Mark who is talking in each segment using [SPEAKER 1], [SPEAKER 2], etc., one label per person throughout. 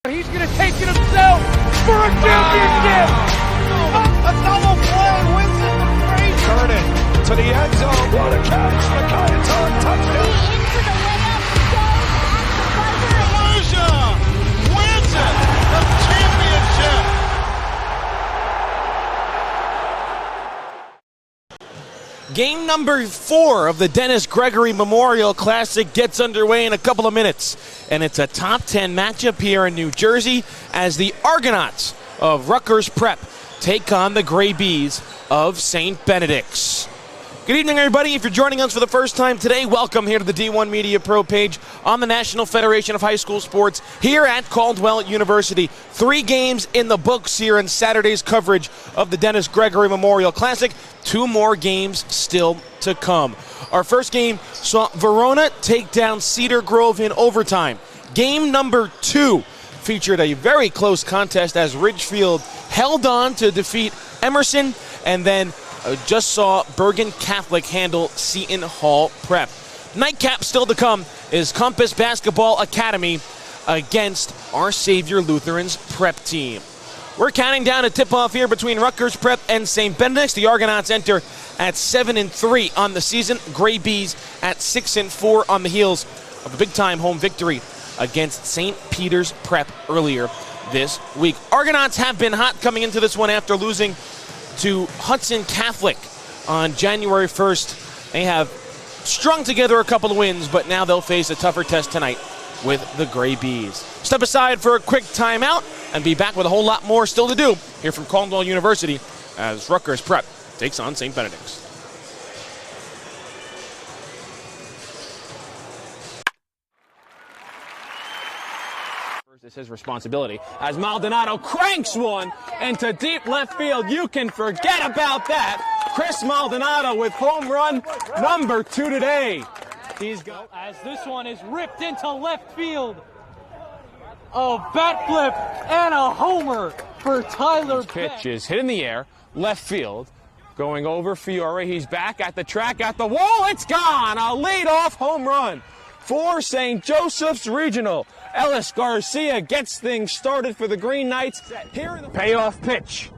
[SPEAKER 1] He's going to take it himself for a championship. A double play wins it from Frazier.
[SPEAKER 2] Turn it to the end zone. What a catch. Micaiah touchdown.
[SPEAKER 3] Into the layup. Goes at the buzzer.
[SPEAKER 4] Wins it. The championship.
[SPEAKER 5] Game number 4 of the Dennis Gregory Memorial Classic gets underway in a couple of minutes. And it's a top 10 matchup here in New Jersey as the Argonauts of Rutgers Prep take on the Gray Bees of St. Benedict's. Good evening, everybody. If you're joining us for the first time today, welcome here to the D1 Media Pro page on the National Federation of High School Sports here at Caldwell University. 3 games in the books here in Saturday's coverage of the Dennis Gregory Memorial Classic. 2 more games still to come. Our first game saw Verona take down Cedar Grove in overtime. Game number 2 featured a very close contest as Ridgefield held on to defeat Emerson, and then just saw Bergen Catholic handle Seton Hall Prep. Nightcap still to come is Compass Basketball Academy against Our Savior Lutheran's Prep team. We're counting down a tip-off here between Rutgers Prep and St. Benedict's. The Argonauts enter at 7-3 on the season. Gray Bees at 6-4 on the heels of a big-time home victory against St. Peter's Prep earlier this week. Argonauts have been hot coming into this one after losing to Hudson Catholic on January 1st. They have strung together a couple of wins, but now they'll face a tougher test tonight with the Gray Bees. Step aside for a quick timeout and be back with a whole lot more still to do here from Caldwell University as Rutgers Prep takes on St. Benedict's.
[SPEAKER 6] It's his responsibility as Maldonado cranks one into deep left field. You can forget about that. Chris Maldonado with home run number 2 today.
[SPEAKER 1] He's got as this one is ripped into left field. A bat flip and a homer for Tyler
[SPEAKER 6] Pitch
[SPEAKER 1] Beck.
[SPEAKER 6] is hit in the air, left field, going over Fiore. He's back at the track, at the wall. It's gone. A leadoff home run for St. Joseph's Regional. Ellis Garcia gets things started for the Green Knights. Here in the payoff pitch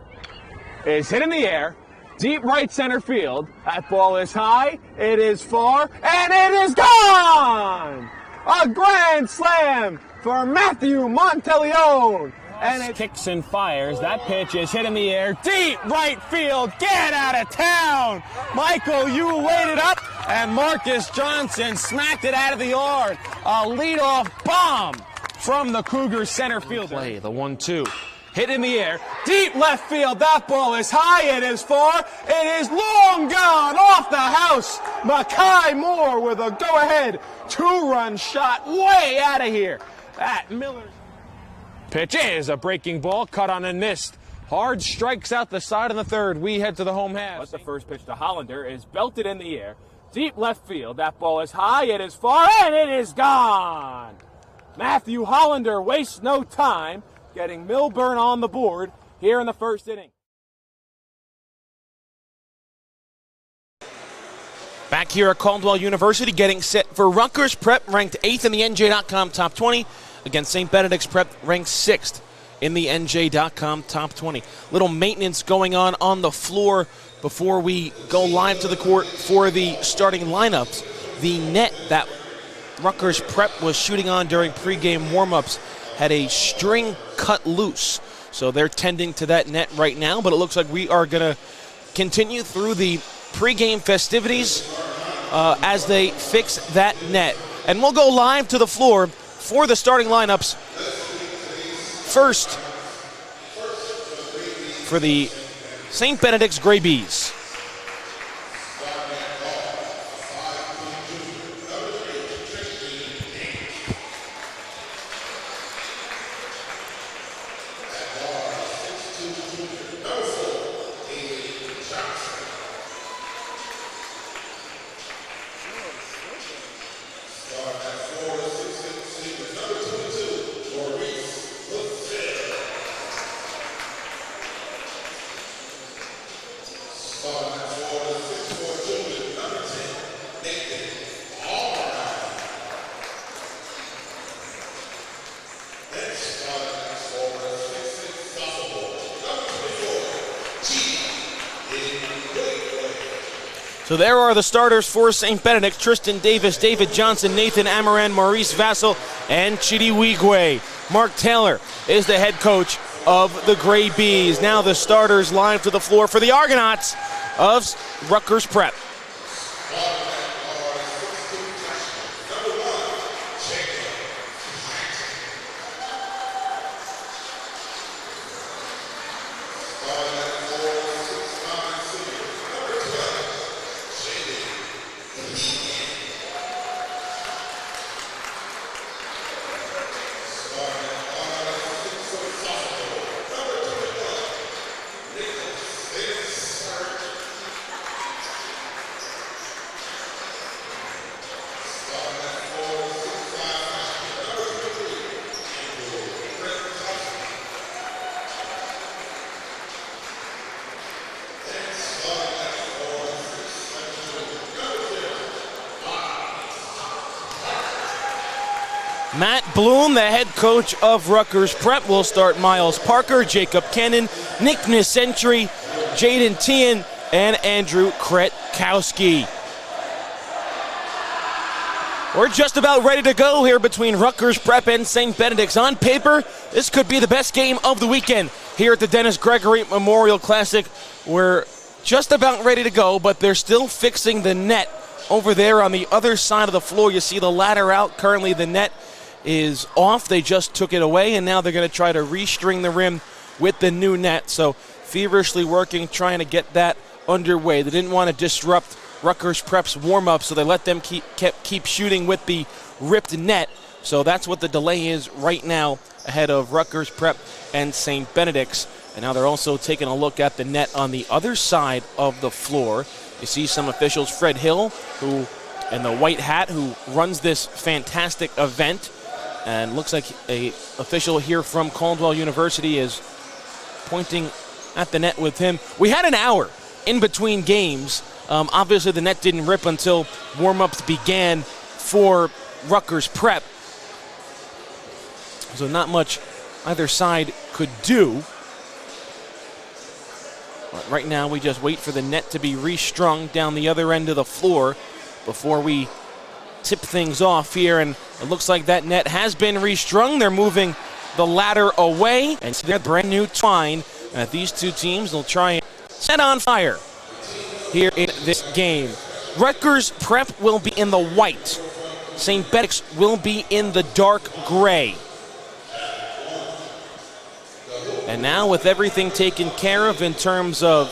[SPEAKER 6] is hit in the air, deep right center field. That ball is high, it is far, and it is gone! A grand slam for Matthew Monteleone. And it kicks and fires. That pitch is hit in the air, deep right field. Get out of town! Michael, you laid it up, and Marcus Johnson smacked it out of the yard. A leadoff bomb from the Cougars center fielder. Play the 1-2. Hit in the air, deep left field. That ball is high, it is far, it is long gone off the house. Makai Moore with a go-ahead 2-run shot way out of here. That Miller's pitch is a breaking ball, cut on and missed. Hard strikes out the side of the third. We head to the home half. But the first pitch to Hollander is belted in the air, deep left field. That ball is high, it is far, and it is gone. Matthew Hollander wastes no time getting Milburn on the board here in the first inning.
[SPEAKER 5] Back here at Caldwell University, getting set for Rutgers Prep, ranked 8th in the NJ.com Top 20, against St. Benedict's Prep, ranked 6th in the NJ.com Top 20. Little maintenance going on the floor before we go live to the court for the starting lineups. The net that Rutgers Prep was shooting on during pregame warm-ups had a string cut loose. So they're tending to that net right now, but it looks like we are going to continue through the pregame festivities as they fix that net. And we'll go live to the floor for the starting lineups. First, for the St. Benedict's Gray Bees. So there are the starters for St. Benedict: Tristan Davis, David Johnson, Nathan Amaran, Maurice Vassell, and Chidi Wigwe. Mark Taylor is the head coach of the Gray Bees. Now the starters live to the floor for the Argonauts of Rutgers Prep. Matt Bloom, the head coach of Rutgers Prep, will start Miles Parker, Jacob Kennan, Nick Nisentry, Jaden Tian, and Andrew Kretkowski. We're just about ready to go here between Rutgers Prep and St. Benedict's. On paper, this could be the best game of the weekend here at the Dennis Gregory Memorial Classic. We're just about ready to go, but they're still fixing the net over there on the other side of the floor. You see the ladder out. Currently, the net is off. They just took it away, and now they're going to try to restring the rim with the new net. So feverishly working, trying to get that underway. They didn't want to disrupt Rutgers Prep's warm-up, so they let them keep shooting with the ripped net. So that's what the delay is right now ahead of Rutgers Prep and St. Benedict's. And now they're also taking a look at the net on the other side of the floor. You see some officials, Fred Hill, who in the white hat, who runs this fantastic event. And looks like a official here from Caldwell University is pointing at the net with him. We had an hour in between games. Obviously, the net didn't rip until warm-ups began for Rutgers Prep. So not much either side could do. But right now, we just wait for the net to be restrung down the other end of the floor before we tip things off here. And it looks like that net has been restrung. They're moving the ladder away, and they're brand new twine. And these two teams will try and set on fire here in this game. Rutgers Prep will be in the white. St. Benedict's will be in the dark gray. And now with everything taken care of in terms of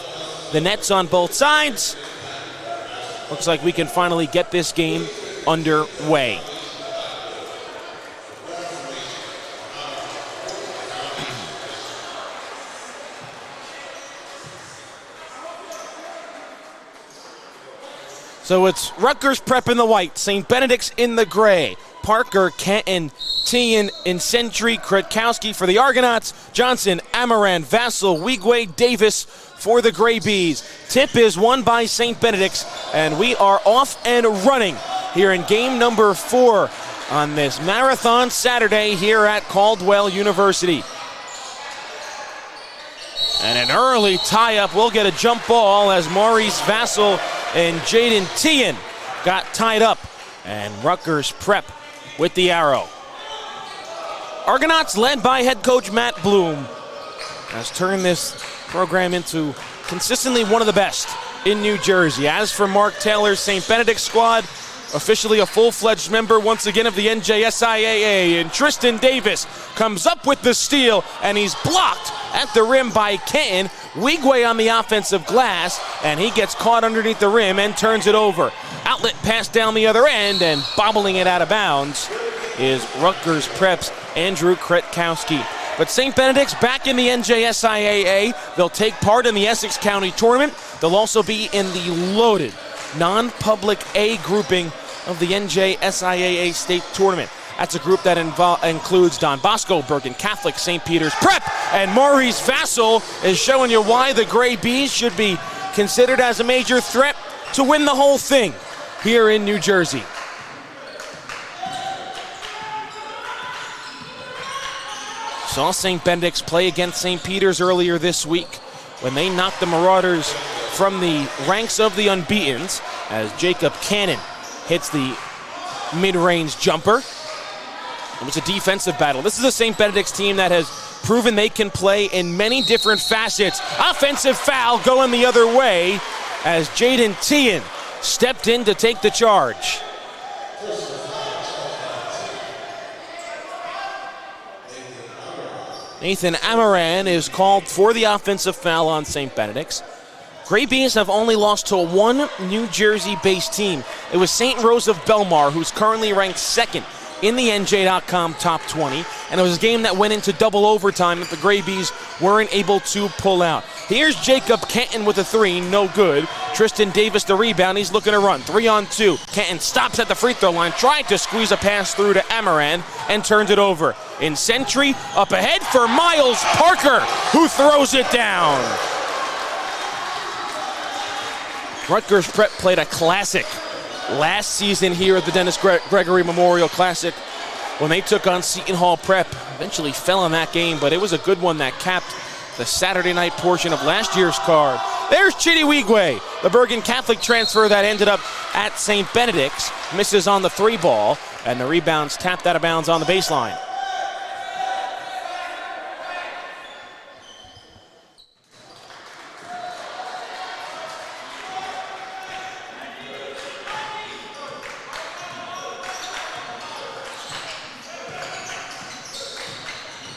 [SPEAKER 5] the nets on both sides, looks like we can finally get this game underway. So it's Rutgers Prep in the white, St. Benedict's in the gray. Parker, Kenton, Tian, Nisentry, Kretkowski for the Argonauts. Johnson, Amaran, Vassell, Wigwe, Davis for the Gray Bees. Tip is won by St. Benedict's, and we are off and running here in game number 4 on this marathon Saturday here at Caldwell University. And an early tie-up. We'll get a jump ball as Maurice Vassell and Jaden Tian got tied up. And Rutgers Prep with the arrow. Argonauts led by head coach Matt Bloom has turned this program into consistently one of the best in New Jersey. As for Mark Taylor's St. Benedict squad, officially a full-fledged member once again of the NJSIAA, and Tristan Davis comes up with the steal, and he's blocked at the rim by Kenton. Wigwe on the offensive glass, and he gets caught underneath the rim and turns it over. Outlet pass down the other end, and bobbling it out of bounds is Rutgers Prep's Andrew Kretkowski. But St. Benedict's back in the NJSIAA. They'll take part in the Essex County Tournament. They'll also be in the loaded non-public A grouping of the NJSIAA State Tournament. That's a group that includes Don Bosco, Bergen Catholic, St. Peter's Prep, and Maurice Vassell is showing you why the Gray Bees should be considered as a major threat to win the whole thing here in New Jersey. Saw St. Benedict's play against St. Peter's earlier this week when they knocked the Marauders from the ranks of the unbeatens. as Jacob Cannon hits the mid-range jumper. It was a defensive battle. This is a St. Benedict's team that has proven they can play in many different facets. Offensive foul going the other way as Jaden Teahan stepped in to take the charge. Nathan Amaran is called for the offensive foul on St. Benedict's. Gray Bees have only lost to one New Jersey-based team. It was St. Rose of Belmar, who's currently ranked second in the NJ.com top 20, and it was a game that went into double overtime that the Gray Bees weren't able to pull out. Here's Jacob Kenton with a three, no good. Tristan Davis the rebound, he's looking to run, 3-on-2. Kenton stops at the free throw line, tried to squeeze a pass through to Amaran, and turns it over. In Century, up ahead for Miles Parker, who throws it down. Rutgers Prep played a classic last season here at the Dennis Gregory Memorial Classic when they took on Seton Hall Prep. Eventually fell in that game, but it was a good one that capped the Saturday night portion of last year's card. There's Chidi Wigwe, the Bergen Catholic transfer that ended up at St. Benedict's. Misses on the three ball, and the rebound's tapped out of bounds on the baseline.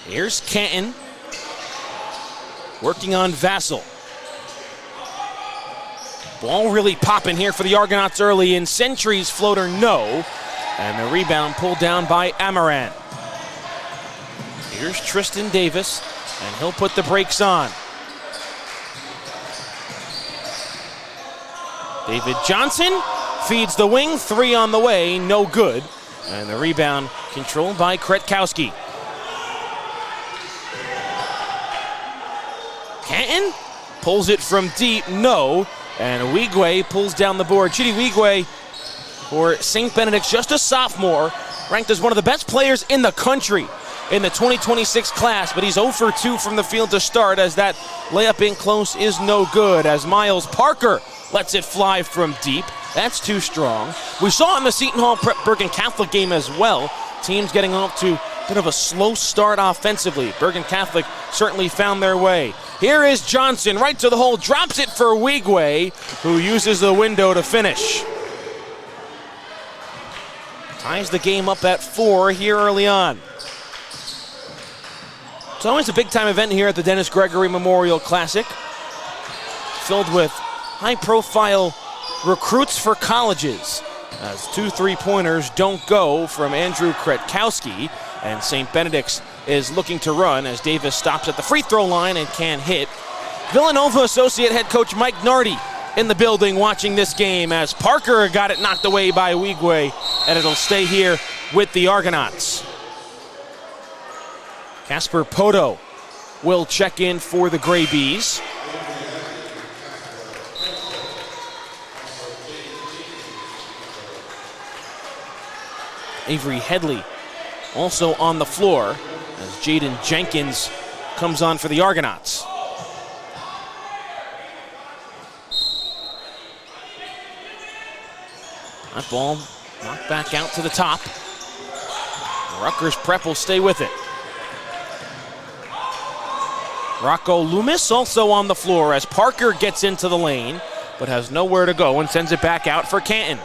[SPEAKER 5] Here's Canton working on Vassell. Ball really popping here for the Argonauts early. In Century's floater, no. And the rebound pulled down by Amaran. Here's Tristan Davis, and he'll put the brakes on. David Johnson feeds the wing, three on the way, no good. And the rebound controlled by Kretkowski. Canton pulls it from deep, no, and Wigwe pulls down the board. Chidi Wigwe for St. Benedict's, just a sophomore, ranked as one of the best players in the country in the 2026 class, but he's 0 for 2 from the field to start as that layup in close is no good as Miles Parker lets it fly from deep. That's too strong. We saw in the Seton Hall Prep Bergen Catholic game as well, teams getting off to a bit of a slow start offensively. Bergen Catholic certainly found their way. Here is Johnson, right to the hole, drops it for Wigwe, who uses the window to finish. Ties the game up at 4 here early on. It's always a big-time event here at the Dennis Gregory Memorial Classic, filled with high-profile recruits for colleges, as 2 3-pointers don't go from Andrew Kretkowski, and St. Benedict's is looking to run as Davis stops at the free throw line and can't hit. Villanova associate head coach Mike Nardi in the building watching this game as Parker got it knocked away by Wigwe, and it'll stay here with the Argonauts. Casper Poto will check in for the Gray Bees. Avery Headley also on the floor as Jaden Jenkins comes on for the Argonauts. That ball knocked back out to the top. Rutgers Prep will stay with it. Rocco Loomis also on the floor as Parker gets into the lane, but has nowhere to go and sends it back out for Canton.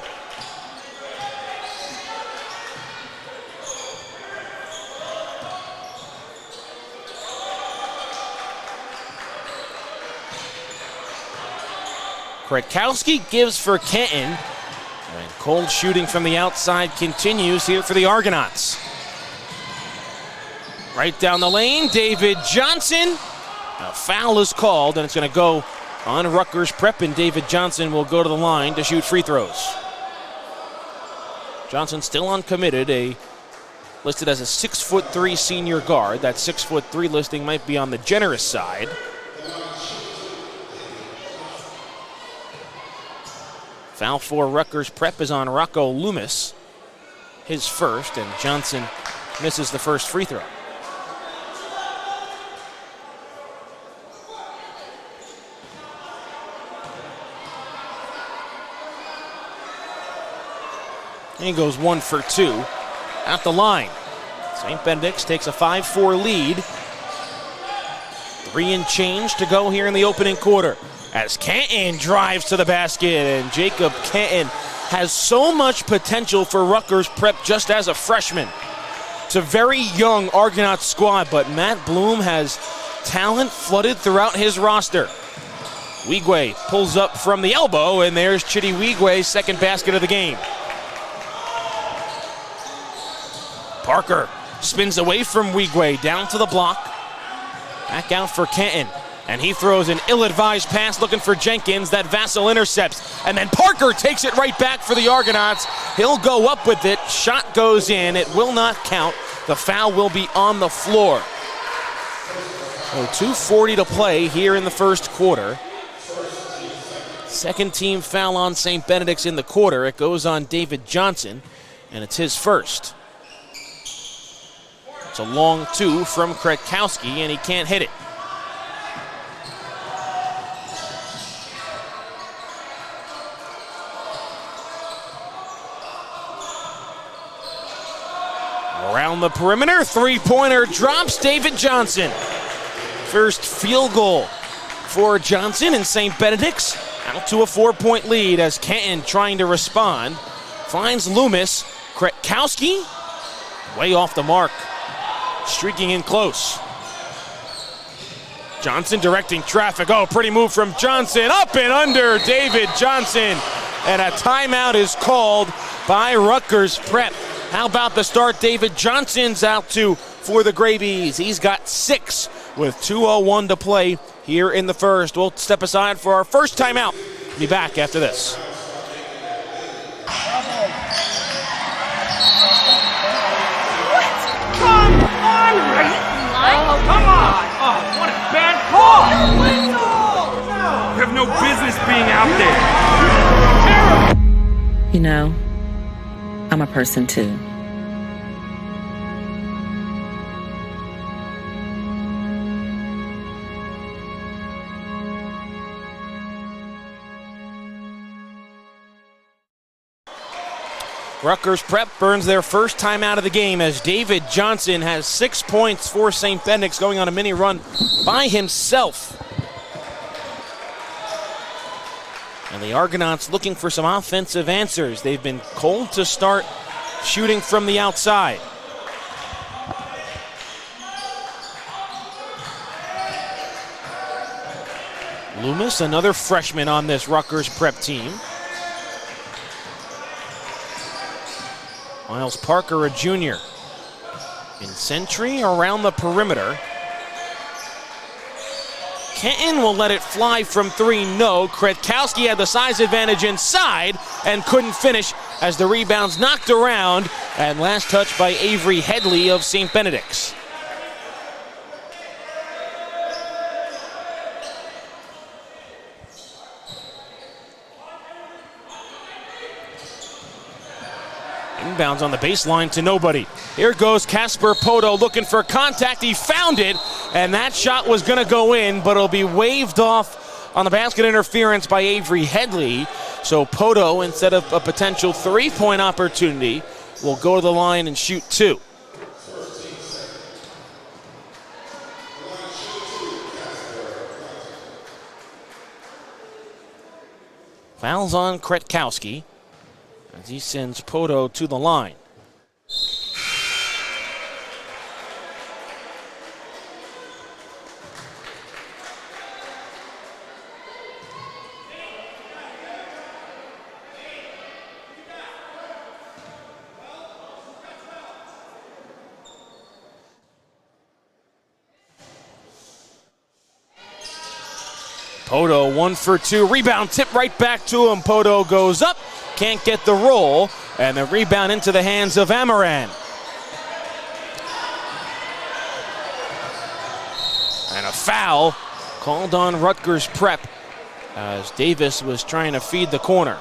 [SPEAKER 5] Kretkowski gives for Canton, and cold shooting from the outside continues here for the Argonauts. Right down the lane, David Johnson. A foul is called, and it's going to go on Rutgers Prep, and David Johnson will go to the line to shoot free throws. Johnson still uncommitted, listed as a 6'3" senior guard. That 6'3" listing might be on the generous side. Foul for Rutgers Prep is on Rocco Loomis, his first, and Johnson misses the first free throw. He goes 1 for 2 at the line. St. Benedict takes a 5-4 lead. 3 and change to go here in the opening quarter as Canton drives to the basket, and Jacob Canton has so much potential for Rutgers Prep just as a freshman. It's a very young Argonaut squad, but Matt Bloom has talent flooded throughout his roster. Wigwe pulls up from the elbow, and there's Chidi Wigwe's second basket of the game. Parker spins away from Wigwe, down to the block. Back out for Canton, and he throws an ill-advised pass looking for Jenkins that Vassell intercepts. And then Parker takes it right back for the Argonauts. He'll go up with it. Shot goes in. It will not count. The foul will be on the floor. So 2:40 to play here in the first quarter. Second team foul on St. Benedict's in the quarter. It goes on David Johnson, and it's his first. It's a long 2 from Kretkowski, and he can't hit it. Around the perimeter, three-pointer drops David Johnson. First field goal for Johnson and St. Benedict's, out to a 4-point lead as Canton, trying to respond, finds Loomis. Kretkowski way off the mark, streaking in close. Johnson directing traffic. Oh, pretty move from Johnson. Up and under David Johnson. And a timeout is called by Rutgers Prep. How about the start David Johnson's out to for the Gravies? He's got 6 with 2:01 to play here in the first. We'll step aside for our first timeout. Be back after this.
[SPEAKER 3] Come on! Oh, what a bad call! You have no business being out there.
[SPEAKER 7] You know, I'm a person too.
[SPEAKER 5] Rutgers Prep burns their first time out of the game as David Johnson has 6 points for St. Benedict's, going on a mini run by himself. And the Argonauts looking for some offensive answers. They've been cold to start shooting from the outside. Loomis, another freshman on this Rutgers Prep team. Miles Parker, a junior. In Sentry around the perimeter. Canton will let it fly from 3, no. Kretkowski had the size advantage inside and couldn't finish as the rebound's knocked around. And last touch by Avery Headley of St. Benedict's. Inbounds on the baseline to nobody. Here goes Casper Poto looking for contact. He found it, and that shot was going to go in, but it'll be waved off on the basket interference by Avery Headley. So Poto, instead of a potential 3-point opportunity, will go to the line and shoot 2. Fouls on Kretkowski as he sends Poto to the line. Poto 1 for 2, rebound tip right back to him. Poto goes up, can't get the roll, and the rebound into the hands of Amaran. And a foul called on Rutgers Prep as Davis was trying to feed the corner.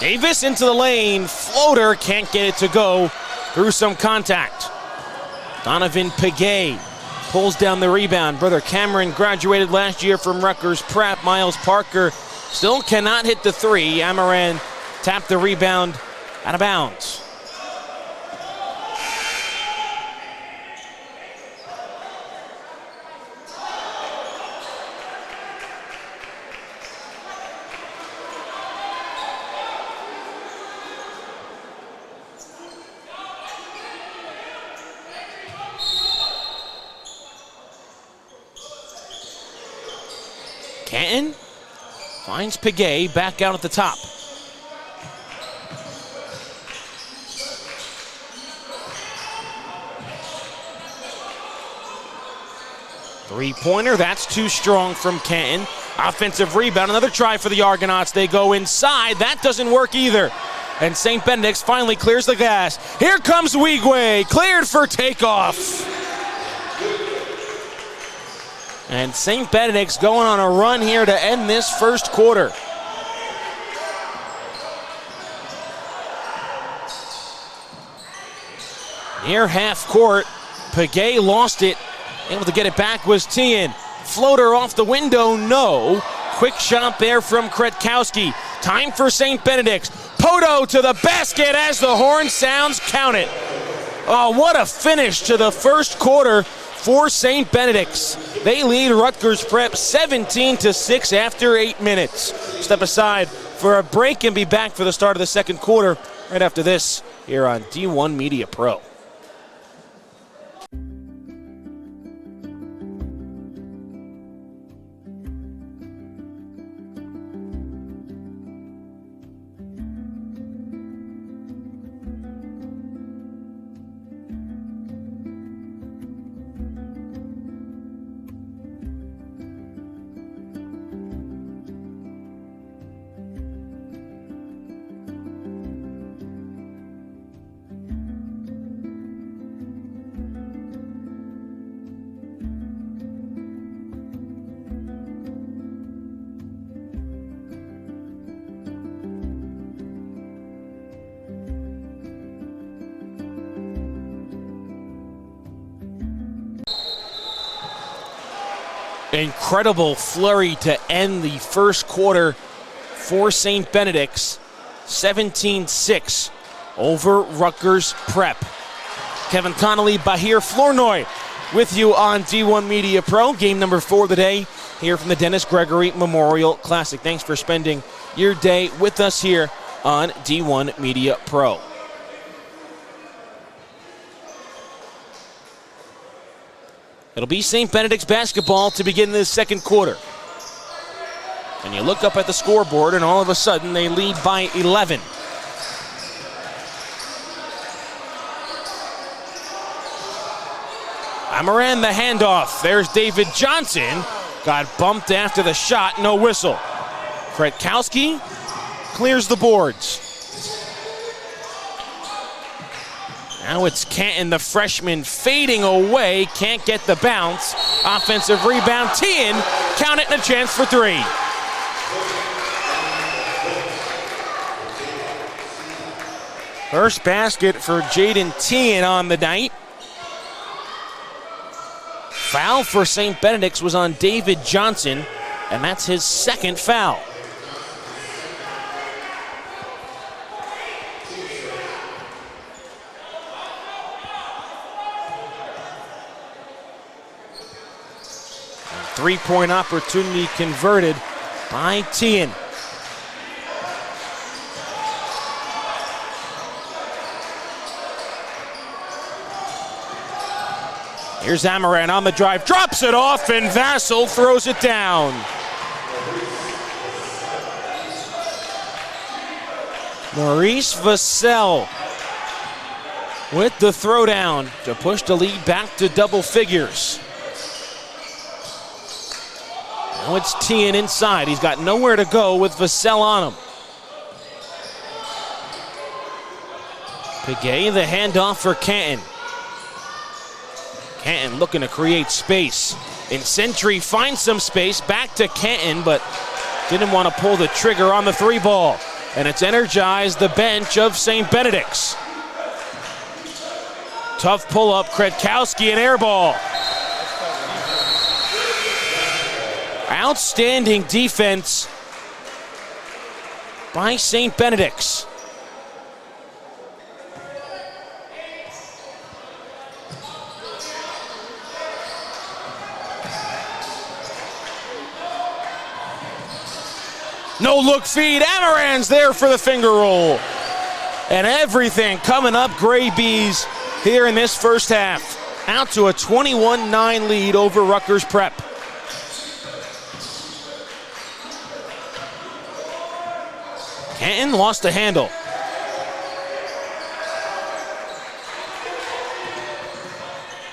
[SPEAKER 5] Davis into the lane. Floater can't get it to go through some contact. Donovan Pregame pulls down the rebound. Brother Cameron graduated last year from Rutgers Prep. Miles Parker still cannot hit the three. Amaran tapped the rebound out of bounds. Canton finds Pregame back out at the top. Three-pointer, that's too strong from Canton. Offensive rebound, another try for the Argonauts. They go inside, that doesn't work either. And St. Benedict finally clears the glass. Here comes Wigwe, cleared for takeoff. And St. Benedict's going on a run here to end this first quarter. Near half court, Pregame lost it. Able to get it back was Tien. Floater off the window, no. Quick shot there from Kretkowski. Time for St. Benedict. Poto to the basket as the horn sounds, count it. Oh, what a finish to the first quarter for St. Benedict's. They lead Rutgers Prep 17-6 after 8 minutes. Step aside for a break and be back for the start of the second quarter right after this here on D1 Media Pro. Incredible flurry to end the first quarter for St. Benedict's. 17-6 over Rutgers Prep. Kevin Connolly, Bahir Flournoy with you on D1 Media Pro. Game number 4 of the day here from the Dennis Gregory Memorial Classic. Thanks for spending your day with us here on D1 Media Pro. It'll be St. Benedict's basketball to begin this second quarter. And you look up at the scoreboard and all of a sudden they lead by 11. Amaran the handoff. There's David Johnson. Got bumped after the shot, no whistle. Kretkowski clears the boards. Now it's Canton, the freshman, fading away. Can't get the bounce. Offensive rebound. Tien, count it, and a chance for 3. First basket for Jaden Tien on the night. Foul for St. Benedict's was on David Johnson, and that's his second foul. Three-point opportunity converted by Tien. Here's Amaran on the drive, drops it off, and Vassell throws it down. Maurice Vassell with the throwdown to push the lead back to double figures. Now it's Tien inside. He's got nowhere to go with Vassell on him. Pregame the handoff for Canton. Canton looking to create space. And Sentry finds some space. Back to Canton, but didn't want to pull the trigger on the 3 ball. and it's energized the bench of St. Benedict's. Tough pull-up, Kretkowski, an air ball. Outstanding defense by St. Benedict's. No look feed, Amaran's there for the finger roll. And everything coming up Gray Bees here in this first half. Out to a 21-9 lead over Rutgers Prep. Canton lost the handle.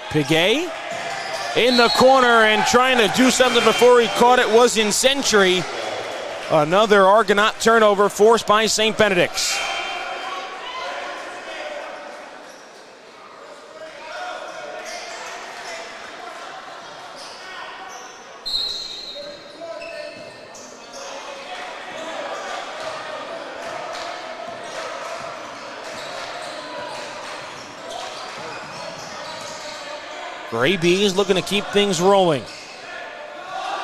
[SPEAKER 5] Pregame in the corner and trying to do something before he caught it was in Century. Another Argonaut turnover forced by St. Benedict's. Gray Bees looking to keep things rolling.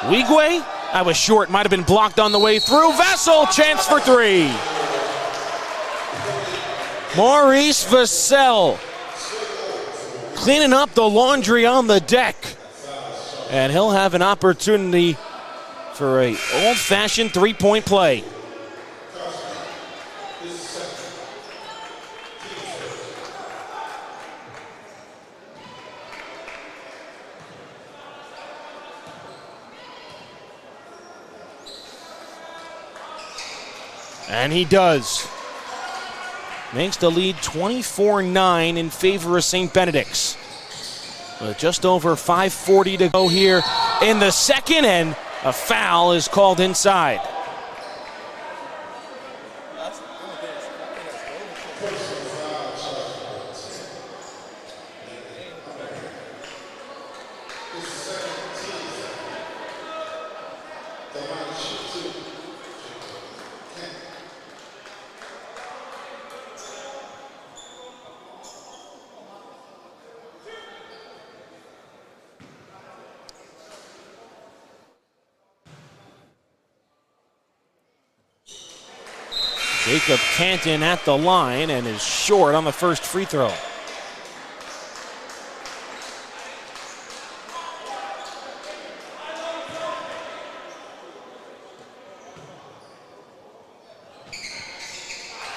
[SPEAKER 5] Wigwe, I was short, might have been blocked on the way through. Vassell, chance for three. Maurice Vassell cleaning up the laundry on the deck. And he'll have an opportunity for a old-fashioned three-point play. And he does. Makes the lead 24-9 in favor of St. Benedict's. With just over 5:40 to go here in the second, and a foul is called inside. Jacob Canton at the line and is short on the first free throw.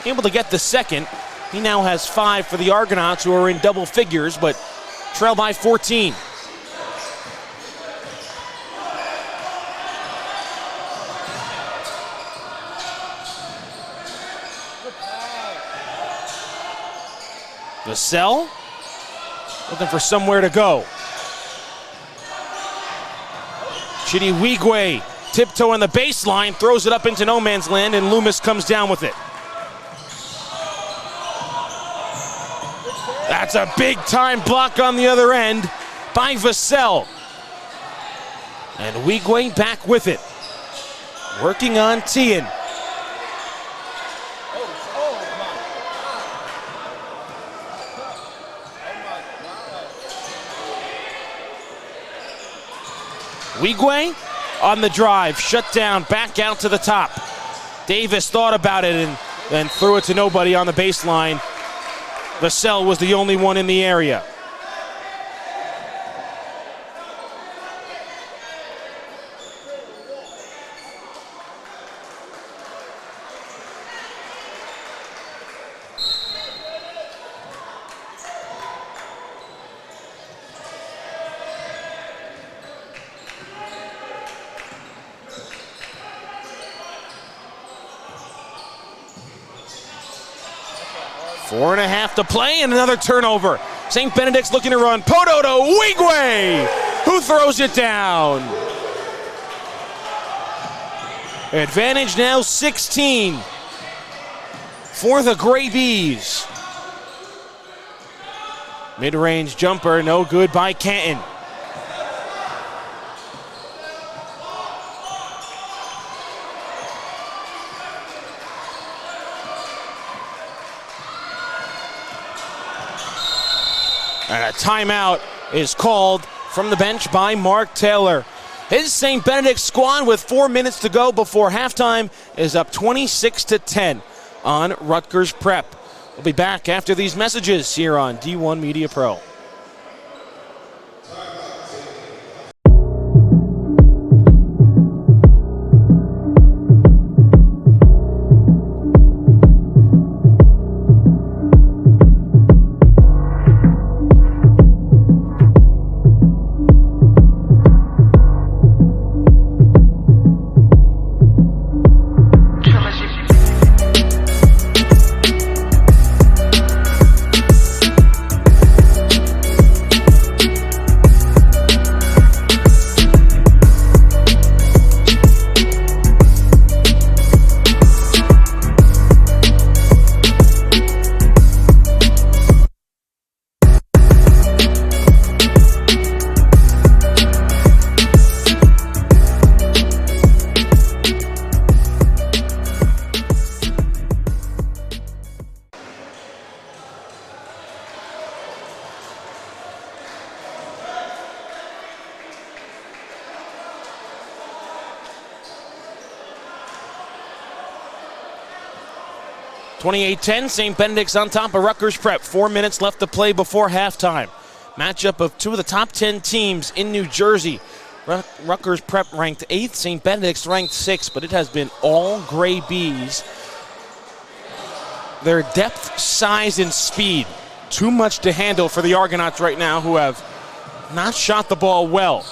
[SPEAKER 5] Able to get the second. He now has 5 for the Argonauts, who are in double figures, but trail by 14. Vassell looking for somewhere to go. Chidi Wigwe tiptoeing the baseline, throws it up into no man's land, and Loomis comes down with it. That's a big time block on the other end by Vassell. And Wigwe back with it. Working on Tien. Wigwe on the drive, shut down, back out to the top. Davis thought about it and then threw it to nobody on the baseline. Vassell was the only one in the area. Four and a half to play and another turnover. St. Benedict's looking to run. Poto to Wigwe, who throws it down. Advantage now 16 for the Gray Bees. Mid-range jumper, no good by Canton. And a timeout is called from the bench by Mark Taylor. His St. Benedict squad, with 4 minutes to go before halftime, is up 26-10 on Rutgers Prep. We'll be back after these messages here on D1 Media Pro. (28-10), St. Benedict's on top of Rutgers Prep. 4 minutes left to play before halftime. Matchup of two of the top 10 teams in New Jersey. Rutgers Prep ranked 8th, St. Benedict's ranked 6th, but it has been all Gray Bees. Their depth, size, and speed, too much to handle for the Argonauts right now, who have not shot the ball well.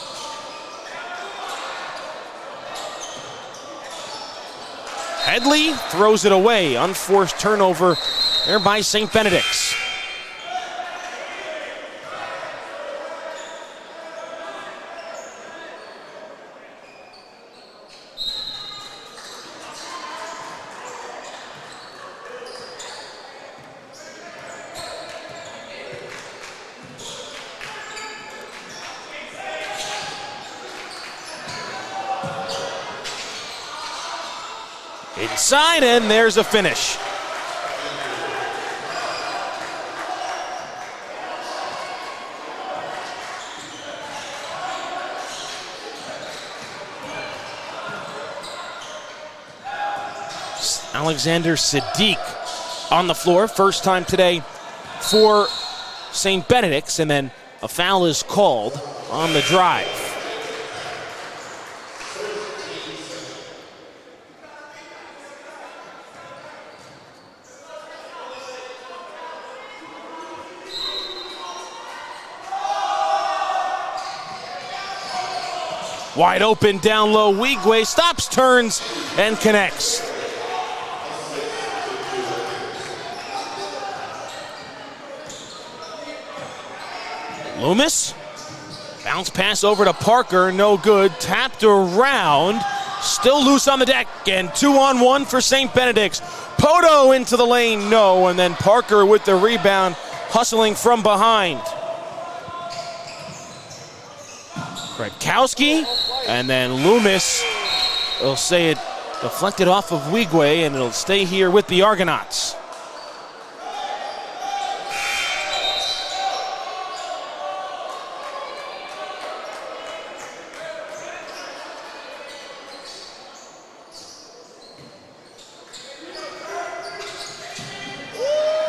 [SPEAKER 5] Headley throws it away. Unforced turnover there by St. Benedict's. Inside, and there's a finish. Alexander Sadiq on the floor, first time today for St. Benedict's, and then a foul is called on the drive. Wide open, down low, Wigwe stops, turns, and connects. Loomis, bounce pass over to Parker, no good, tapped around, still loose on the deck, and 2-on-1 for St. Benedict's. Poto into the lane, no, and then Parker with the rebound, hustling from behind. Gregory, and then Loomis will say it deflected off of Wigwe, and it'll stay here with the Argonauts.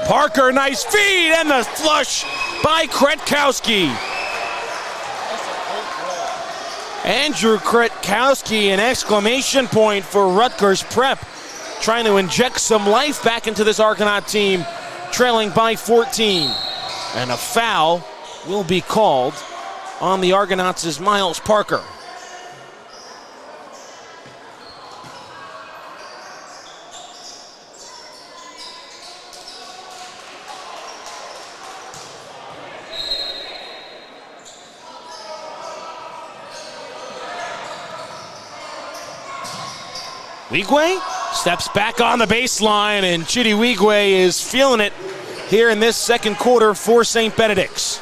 [SPEAKER 5] Parker, nice feed, and the flush by Kretkowski. Andrew Kretkowski, an exclamation point for Rutgers Prep, trying to inject some life back into this Argonaut team, trailing by 14. And a foul will be called on the Argonauts' Miles Parker. Wigwe steps back on the baseline, and Chidi Wigwe is feeling it here in this second quarter for St. Benedict's.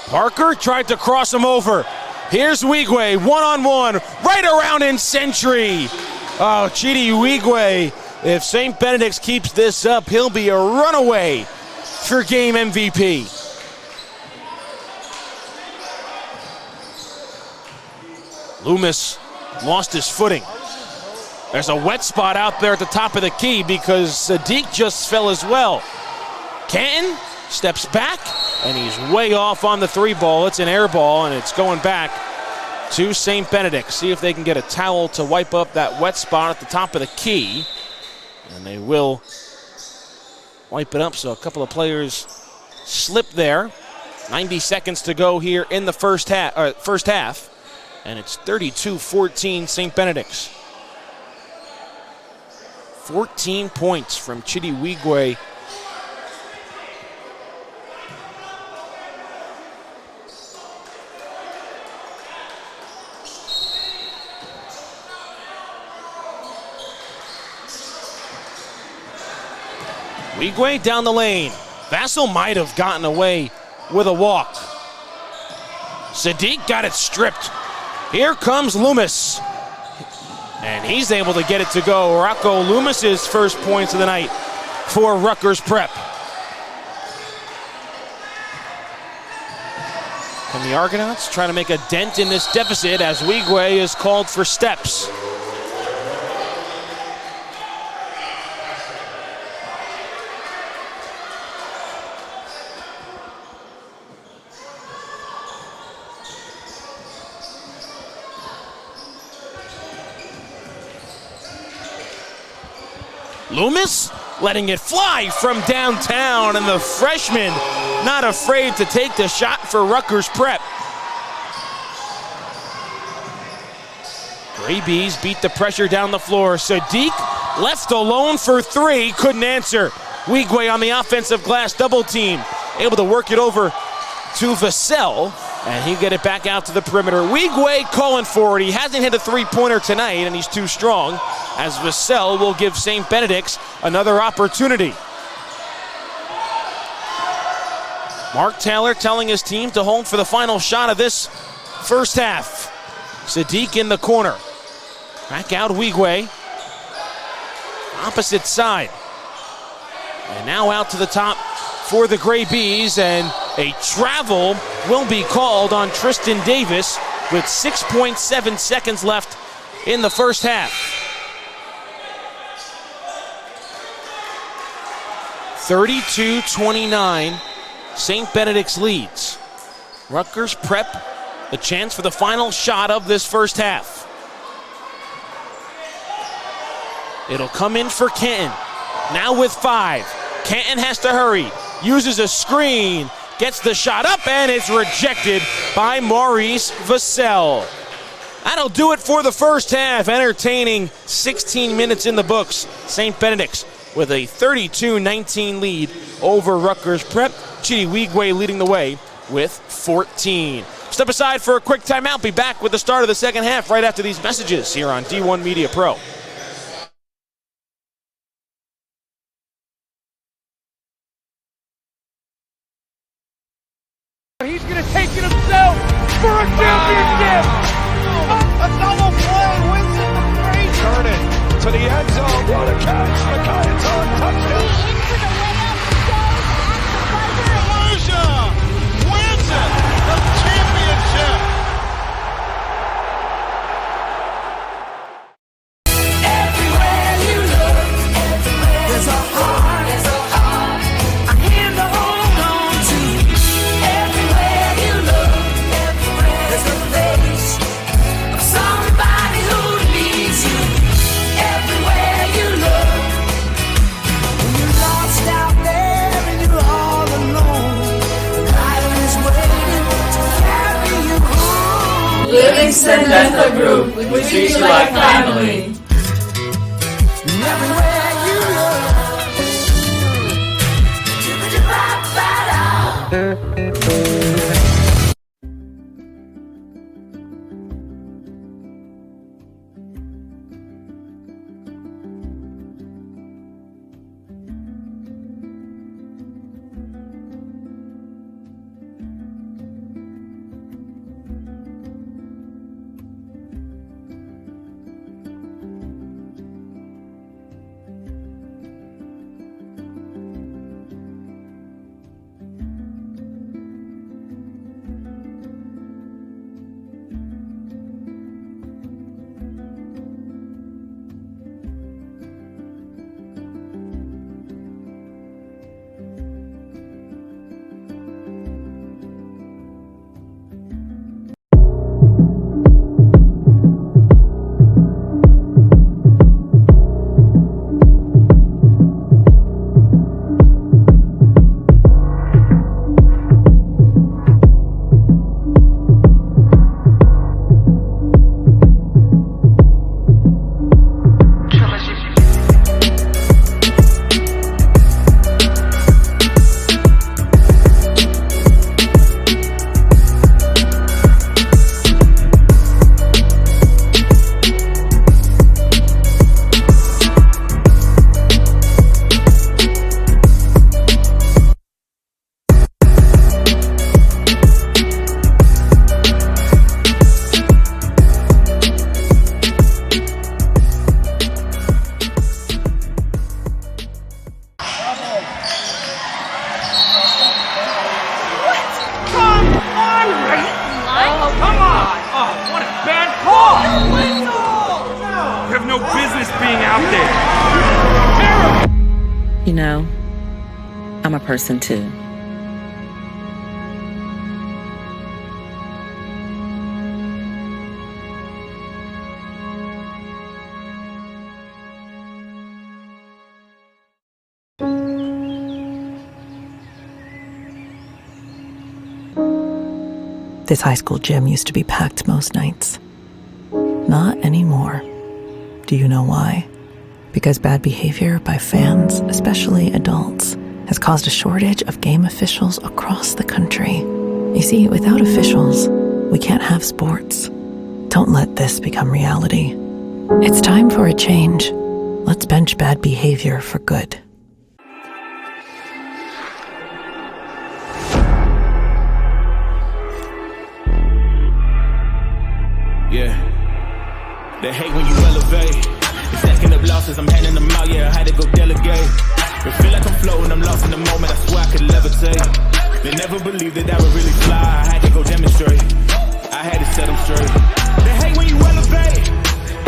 [SPEAKER 5] Parker tried to cross him over. Here's Wigwe, one-on-one, right around in Century. Oh, Chidi Wigwe, if St. Benedict keeps this up, he'll be a runaway for game MVP. Loomis lost his footing. There's a wet spot out there at the top of the key because Sadiq just fell as well. Canton steps back, and he's way off on the 3 ball. It's an air ball, and it's going back to St. Benedict. See if they can get a towel to wipe up that wet spot at the top of the key. And they will wipe it up, so a couple of players slip there. 90 seconds to go here in the first half. And it's 32-14 St. Benedict. 14 points from Chidi Wigwe. Wigwe down the lane. Vassell might have gotten away with a walk. Sadiq got it stripped. Here comes Loomis. And he's able to get it to go. Rocco Loomis's first points of the night for Rutgers Prep. Can the Argonauts try to make a dent in this deficit as Wigwe is called for steps? Loomis letting it fly from downtown, and the freshman not afraid to take the shot for Rutgers Prep. Gray Bees beat the pressure down the floor. Sadiq left alone for 3, couldn't answer. Wigwe on the offensive glass double team, able to work it over to Vassell, and he get it back out to the perimeter. Wigwe calling for it. He hasn't hit a 3-pointer tonight, and he's too strong, as Vassell will give St. Benedict another opportunity. Mark Taylor telling his team to hold for the final shot of this first half. Sadiq in the corner. Back out Wigwe. Opposite side. And now out to the top for the Gray Bees, and a travel will be called on Tristan Davis with 6.7 seconds left in the first half. 32-29, St. Benedict leads. Rutgers Prep, the chance for the final shot of this first half. It'll come in for Canton, now with 5. Canton has to hurry, uses a screen, gets the shot up, and it's rejected by Maurice Vassell. That'll do it for the first half. Entertaining 16 minutes in the books. St. Benedict with a 32-19 lead over Rutgers Prep. Chidi Wigwe leading the way with 14. Step aside for a quick timeout. Be back with the start of the second half right after these messages here on D1 Media Pro.
[SPEAKER 3] He's going to take it himself for a championship.
[SPEAKER 4] A double play wins it from Frazier.
[SPEAKER 2] Turn it to the end zone. What a catch. McKay's on touchdown.
[SPEAKER 4] Volusia wins it. The championship.
[SPEAKER 8] Everywhere you look, there's a heart, a hand to hold on to. Everywhere you look, there's a face of somebody who needs you. Everywhere you look, when you're lost out there and you're all alone, life is waiting to carry you home.
[SPEAKER 9] Livingston Dental Group, we treat you like family.
[SPEAKER 8] And everywhere you look,
[SPEAKER 7] You know, I'm a person too.
[SPEAKER 10] This high school gym used to be packed most nights. Not anymore. Do you know why? Because bad behavior by fans, especially adults, has caused a shortage of game officials across the country. You see, without officials, we can't have sports. Don't let this become reality. It's time for a change. Let's bench bad behavior for good.
[SPEAKER 11] Yeah, they hate when you elevate. It's stacking up losses, I'm handing them out, yeah, I had to go delegate. It feel like I'm floating, I'm lost in the moment, I swear I could levitate. They never believed that I would really fly, I had to go demonstrate. I had to set them straight. They hate when you elevate,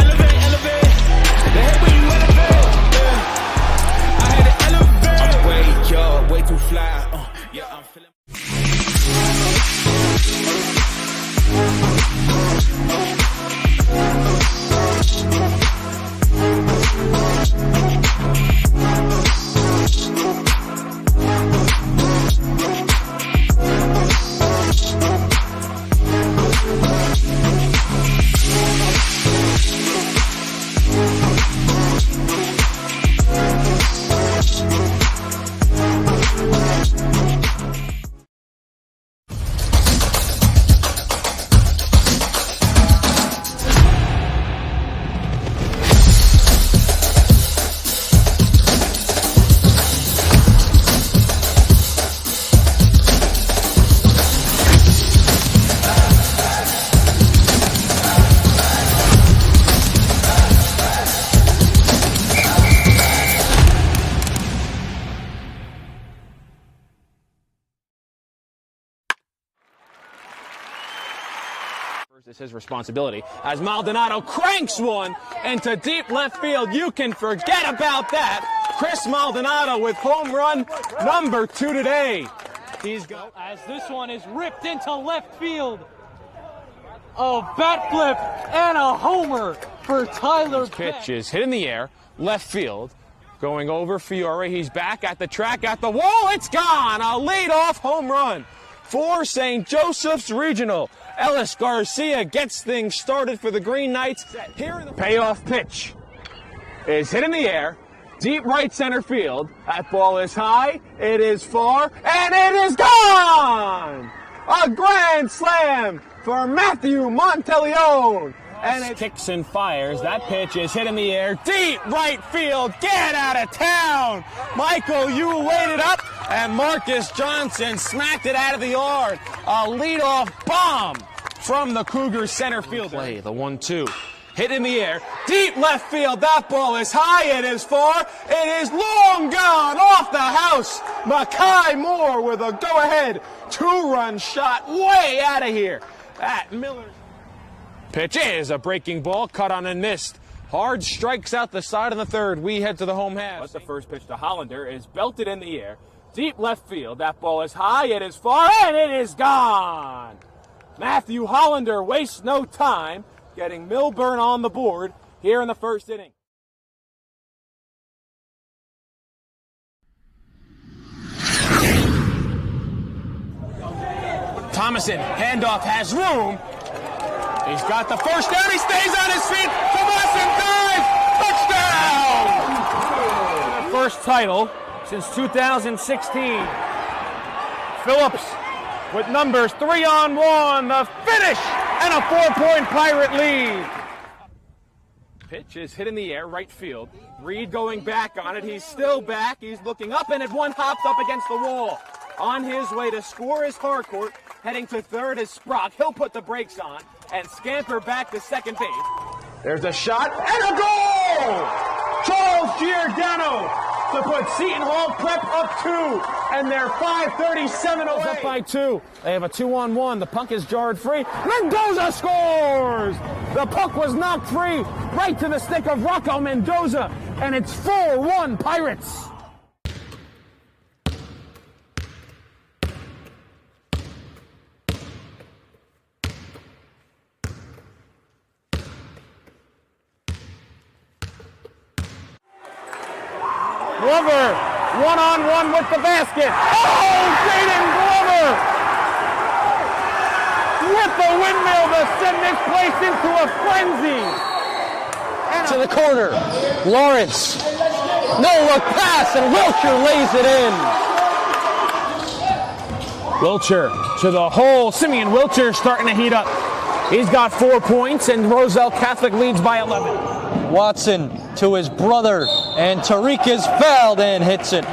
[SPEAKER 11] elevate, elevate. They hate when you elevate, yeah. I had to elevate. I'm way too fly, yeah, I'm feeling.
[SPEAKER 6] It's his responsibility as Maldonado cranks one into deep left field. You can forget about that. Chris Maldonado with home run number 2 today. He's got
[SPEAKER 1] as this one is ripped into left field. A bat flip and a homer for Tyler.
[SPEAKER 6] Pitch is hit in the air, left field, going over Fiore. He's back at the track, at the wall. It's gone. A leadoff home run for St. Joseph's Regional. Ellis Garcia gets things started for the Green Knights. Here in the payoff pitch is hit in the air, deep right center field. That ball is high, it is far, and it is gone! A grand slam for Matthew Monteleone. And it kicks and fires. That pitch is hit in the air, deep right field. Get out of town! Michael, you waited up, and Marcus Johnson smacked it out of the yard. A leadoff bomb from the Cougars center fielder. Play the 1-2. Hit in the air, deep left field. That ball is high, it is far, it is long gone off the house. Makai Moore with a go-ahead 2-run shot way out of here. That Miller pitch is a breaking ball, cut on and missed. Hard strikes out the side of the third. We head to the home half. But the first pitch to Hollander is belted in the air, deep left field. That ball is high, it is far, and it is gone. Matthew Hollander wastes no time getting Milburn on the board here in the first inning. Thomason, handoff, has room. He's got the first down, he stays on his feet. Touchdown!
[SPEAKER 4] First title since 2016. Phillips with numbers 3-on-1, the finish, and a 4-point Pirate lead.
[SPEAKER 6] Pitch is hit in the air, right field. Reed going back on it. He's still back. He's looking up, and it one hops up against the wall. On his way to score is Harcourt. Heading to third is Sprock. He'll put the brakes on and scamper back to second base. There's a shot and a goal! Charles Giordano to put Seton Hall Prep up 2, and they're 5:37 away. Up by 2. They have a 2-on-1. The puck is jarred free. Mendoza scores! The puck was knocked free right to the stick of Rocco Mendoza, and it's 4-1 Pirates.
[SPEAKER 4] Glover, one-on-one with the basket. Oh, Jaden Glover! With the windmill to send this place into a frenzy.
[SPEAKER 6] To the corner. Lawrence. No-look pass, and Wilcher lays it in. Wilcher to the hole. Simeon Wilcher starting to heat up. He's got 4 points, and Roselle Catholic leads by 11.
[SPEAKER 1] Watson to his brother, and Tariq is fouled and hits it.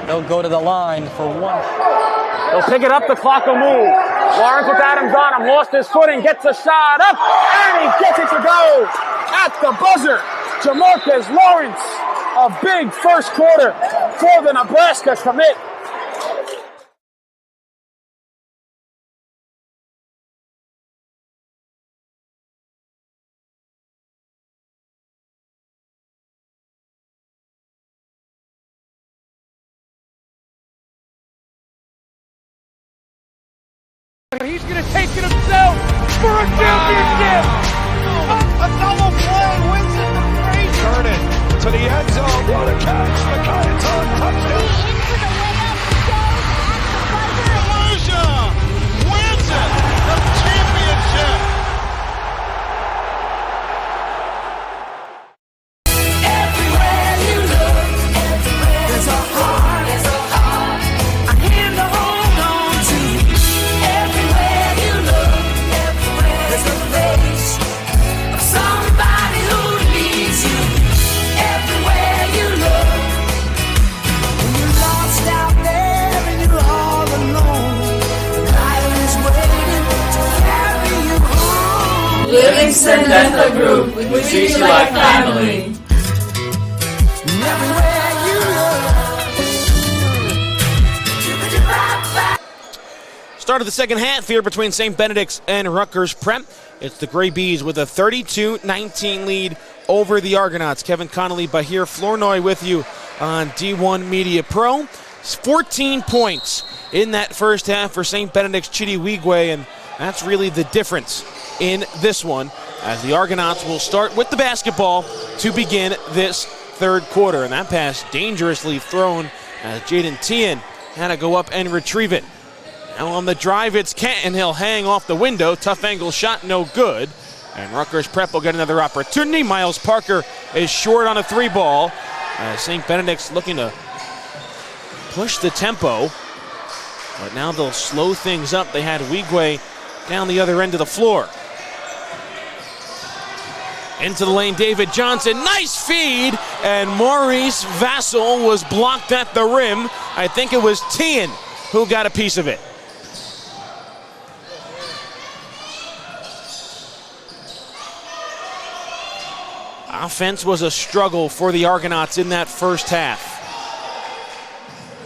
[SPEAKER 1] They'll go to the line for one.
[SPEAKER 4] They'll pick it up, the clock will move. Lawrence with Adams on him, lost his footing, gets a shot up, and he gets it to go. At the buzzer, Jamarcus Lawrence, a big first quarter for the Nebraska commit. He's going to take it himself for a championship.
[SPEAKER 2] A double play wins it to Frazier. Turn it to the end zone. What a catch. McIntyre touchdown.
[SPEAKER 8] Into the layup goes at the buzzer.
[SPEAKER 2] Wins it. The championship.
[SPEAKER 8] Everywhere you look, there's a heart, a hand to hold on to. Everywhere you look, there's a face of somebody who needs you. Everywhere you look, when you're lost out there and you're all alone, life is waiting to carry you home.
[SPEAKER 9] Livingston Dental Group, we treat you like family.
[SPEAKER 8] Everywhere you look.
[SPEAKER 5] Start of the second half here between St. Benedict's and Rutgers Prep. It's the Gray Bees with a 32-19 lead over the Argonauts. Kevin Connolly, Bahir Flournoy with you on D1 Media Pro. 14 points in that first half for St. Benedict's Chidi Wigwe, and that's really the difference in this one, as the Argonauts will start with the basketball to begin this third quarter. And that pass dangerously thrown as Jaden Tien had to go up and retrieve it. Now on the drive, it's Canton. He'll hang off the window. Tough angle shot, no good. And Rutgers Prep will get another opportunity. Miles Parker is short on a three ball. St. Benedict's looking to push the tempo, but now they'll slow things up. They had Wigwe down the other end of the floor. Into the lane, David Johnson. Nice feed, and Maurice Vassell was blocked at the rim. I think it was Tien who got a piece of it. Offense was a struggle for the Argonauts in that first half.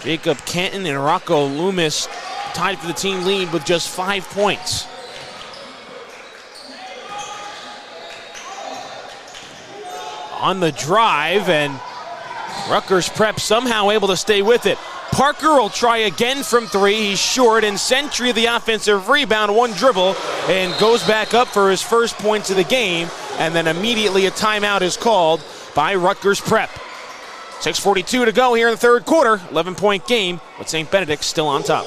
[SPEAKER 5] Jacob Canton and Rocco Loomis tied for the team lead with just 5 points. On the drive, and Rutgers Prep somehow able to stay with it. Parker will try again from three. He's short, and Sentry the offensive rebound, one dribble, and goes back up for his first points of the game, and then immediately a timeout is called by Rutgers Prep. 6:42 to go here in the third quarter. 11-point game, with St. Benedict still on top.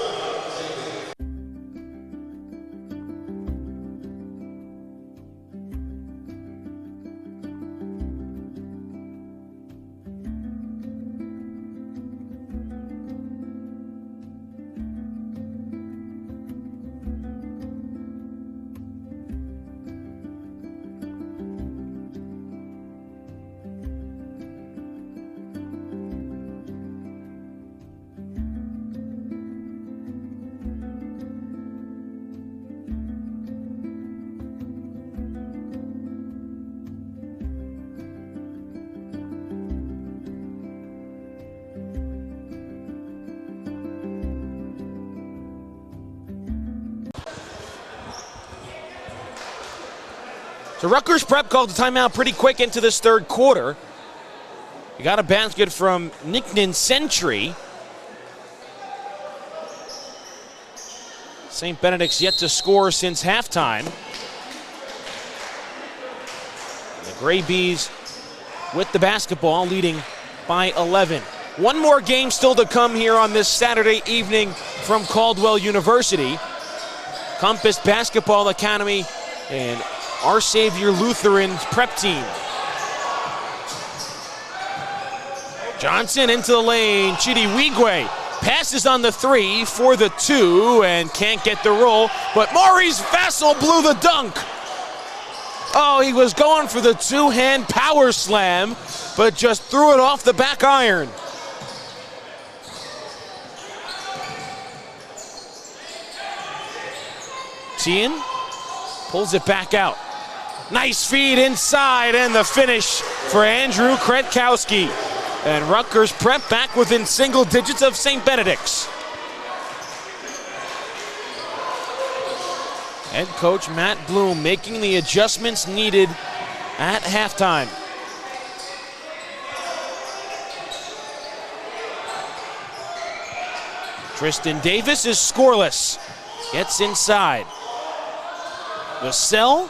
[SPEAKER 5] So Rutgers Prep called the timeout pretty quick into this third quarter. You got a basket from Nicknan Sentry. St. Benedict's yet to score since halftime. The Gray Bees with the basketball, leading by 11. One more game still to come here on this Saturday evening from Caldwell University. Compass Basketball Academy and Our Savior Lutheran's prep team. Johnson into the lane. Chidi Wigwe passes on the 3 for the 2 and can't get the roll, but Maurice Vassell blew the dunk. Oh, he was going for the two-hand power slam, but just threw it off the back iron. Tien pulls it back out. Nice feed inside and the finish for Andrew Kretkowski. And Rutgers prep back within single digits of St. Benedict's. Head coach Matt Bloom making the adjustments needed at halftime. Tristan Davis is scoreless. Gets inside. Vassell,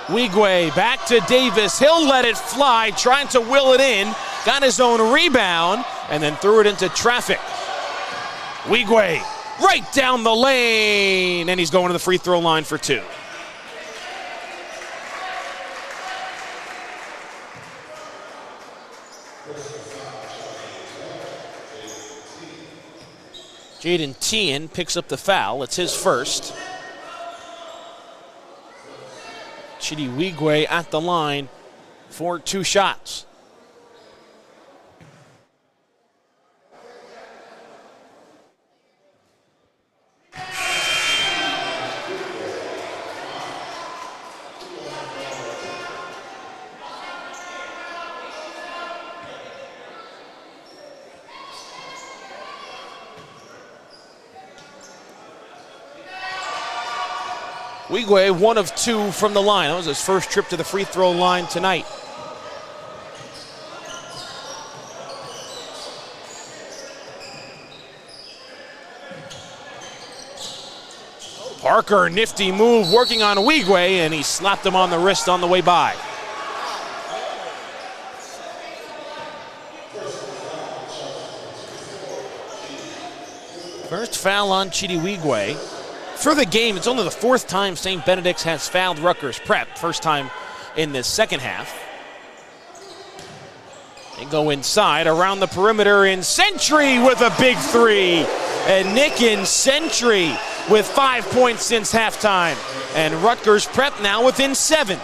[SPEAKER 5] Wigwe back to Davis. He'll let it fly, trying to will it in. Got his own rebound and then threw it into traffic. Wigwe right down the lane, and he's going to the free throw line for 2. Jaden Tien picks up the foul. It's his first. Chidi Wigwe at the line for 2 shots. Wigwe, 1 of 2 from the line. That was his first trip to the free throw line tonight. Parker, nifty move, working on Wigwe, and he slapped him on the wrist on the way by. First foul on Chidi Wigwe. For the game, it's only the 4th time St. Benedict's has fouled Rutgers prep. First time in this second half. They go inside, around the perimeter, in Sentry with a big 3. And Nick in Sentry with 5 points since halftime. And Rutgers prep now within 7.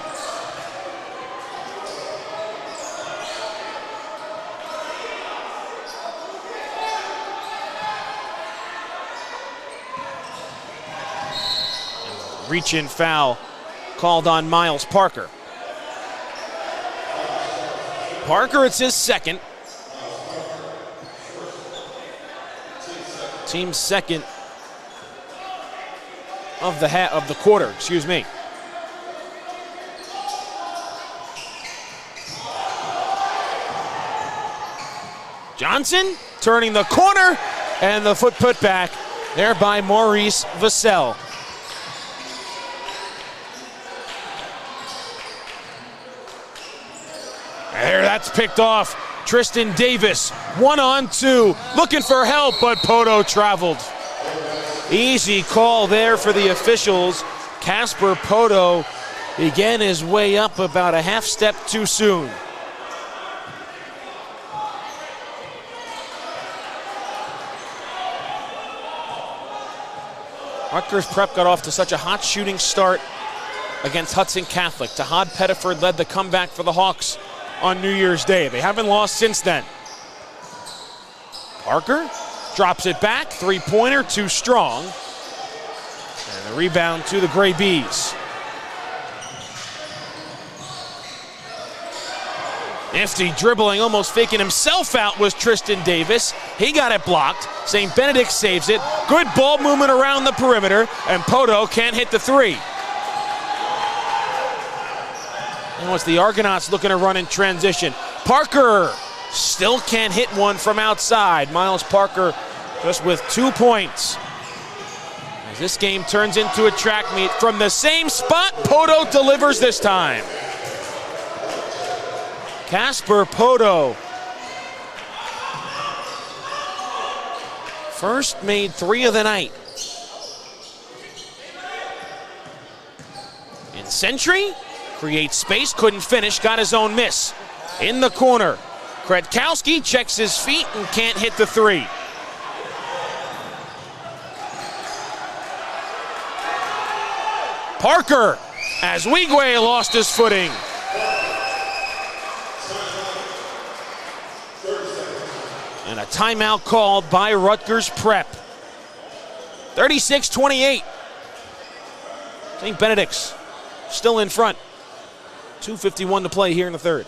[SPEAKER 5] Reach-in foul called on Miles Parker. Parker, it's his second. Team's second of the quarter, excuse me. Johnson turning the corner, and the foot put back there by Maurice Vassell. There, that's picked off. Tristan Davis, 1-on-2, looking for help, but Poto traveled. Easy call there for the officials. Casper Poto began his way up about a half step too soon. Rutgers prep got off to such a hot shooting start against Hudson Catholic. Tahad Pettiford led the comeback for the Hawks on New Year's Day. They haven't lost since then. Parker drops it back, 3-pointer, too strong. And the rebound to the Gray Bees. Nifty dribbling, almost faking himself out was Tristan Davis. He got it blocked. St. Benedict saves it. Good ball movement around the perimeter, and Poto can't hit the 3. Now it's the Argonauts looking to run in transition. Parker still can't hit one from outside. Miles Parker just with 2 points. As this game turns into a track meet from the same spot, Poto delivers this time. Casper Poto First made 3 of the night. In Century, creates space, couldn't finish, got his own miss. In the corner, Kretkowski checks his feet and can't hit the 3. Parker, as Wigwe lost his footing. And a timeout called by Rutgers Prep. 36-28. St. Benedict's still in front. 2:51 to play here in the third.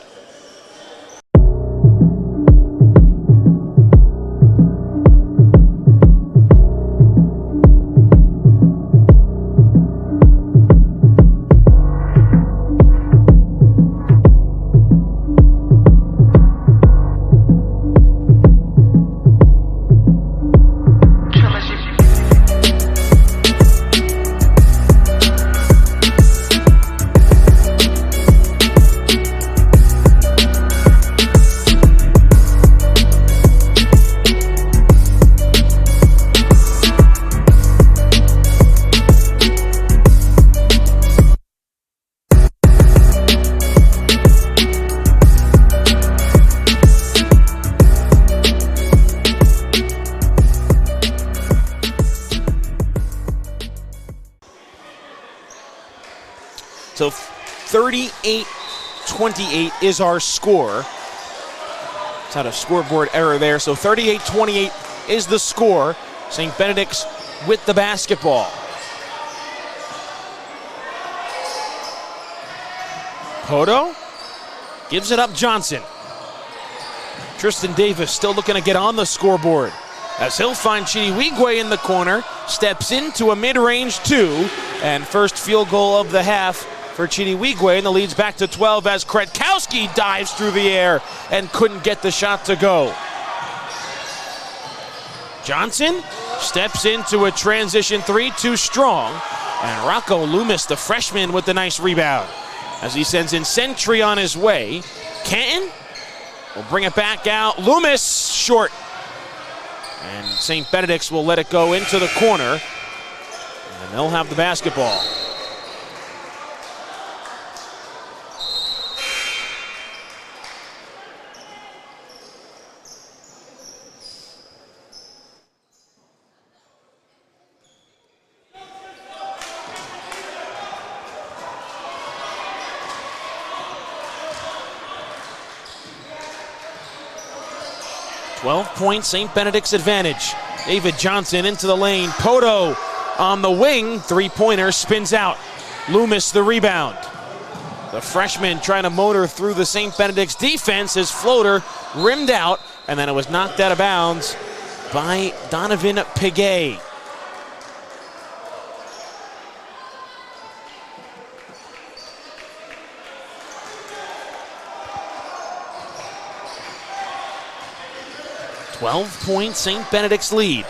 [SPEAKER 5] So 38-28 is our score. It's had a scoreboard error there. So 38-28 is the score. St. Benedict's with the basketball. Poto gives it up Johnson. Tristan Davis still looking to get on the scoreboard as he'll find Chidi Wigwe in the corner, steps into a mid-range 2, and first field goal of the half for Chidi Wigwe, and the lead's back to 12 as Kretkowski dives through the air and couldn't get the shot to go. Johnson steps into a transition 3, too strong, and Rocco Loomis, the freshman, with the nice rebound as he sends in Century on his way. Canton will bring it back out. Loomis short, and St. Benedict's will let it go into the corner, and they'll have the basketball. St. Benedict's advantage. David Johnson into the lane. Poto on the wing. Three-pointer spins out. Loomis the rebound. The freshman trying to motor through the St. Benedict's defense. His floater rimmed out, and then it was knocked out of bounds by Donovan Pregame. St. Benedict's lead.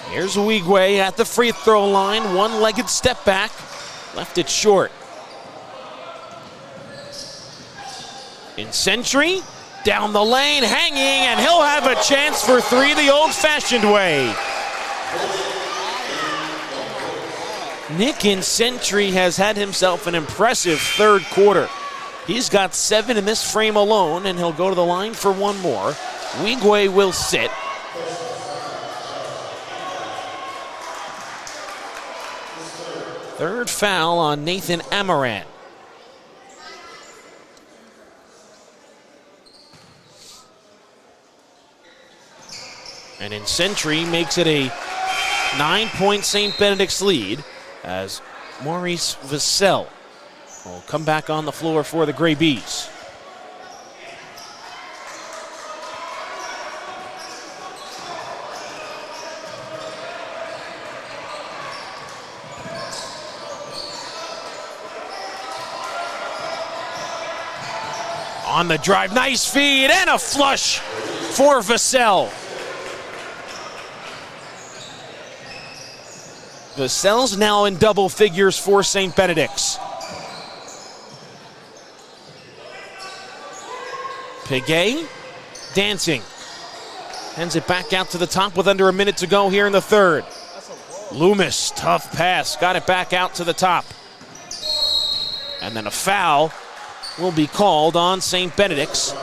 [SPEAKER 5] Here's Wigwe at the free throw line. One-legged step back. Left it short. In Century, down the lane, hanging, and he'll have a chance for 3 the old-fashioned way. Nick in Century has had himself an impressive third quarter. He's got 7 in this frame alone, and he'll go to the line for 1 more. Wigwe will sit. Third foul on Nathan Amaran. And in Century makes it a 9-point St. Benedict's lead as Maurice Vassell will come back on the floor for the Gray Bees. On the drive, nice feed and a flush for Vassell. Vassell's now in double figures for St. Benedict's. Pregame dancing. Hands it back out to the top with under a minute to go here in the third. Loomis, tough pass, got it back out to the top. And then a foul will be called on St. Benedict's.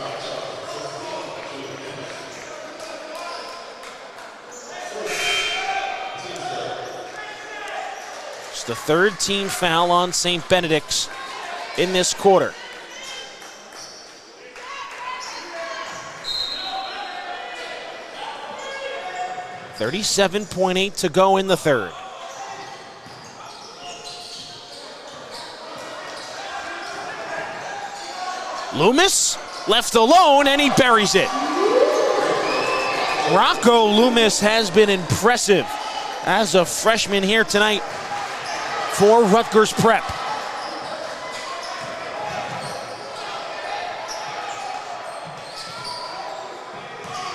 [SPEAKER 5] It's the third team foul on St. Benedict's in this quarter. .8 to go in the third. Loomis left alone and he buries it. Rocco Loomis has been impressive as a freshman here tonight for Rutgers Prep.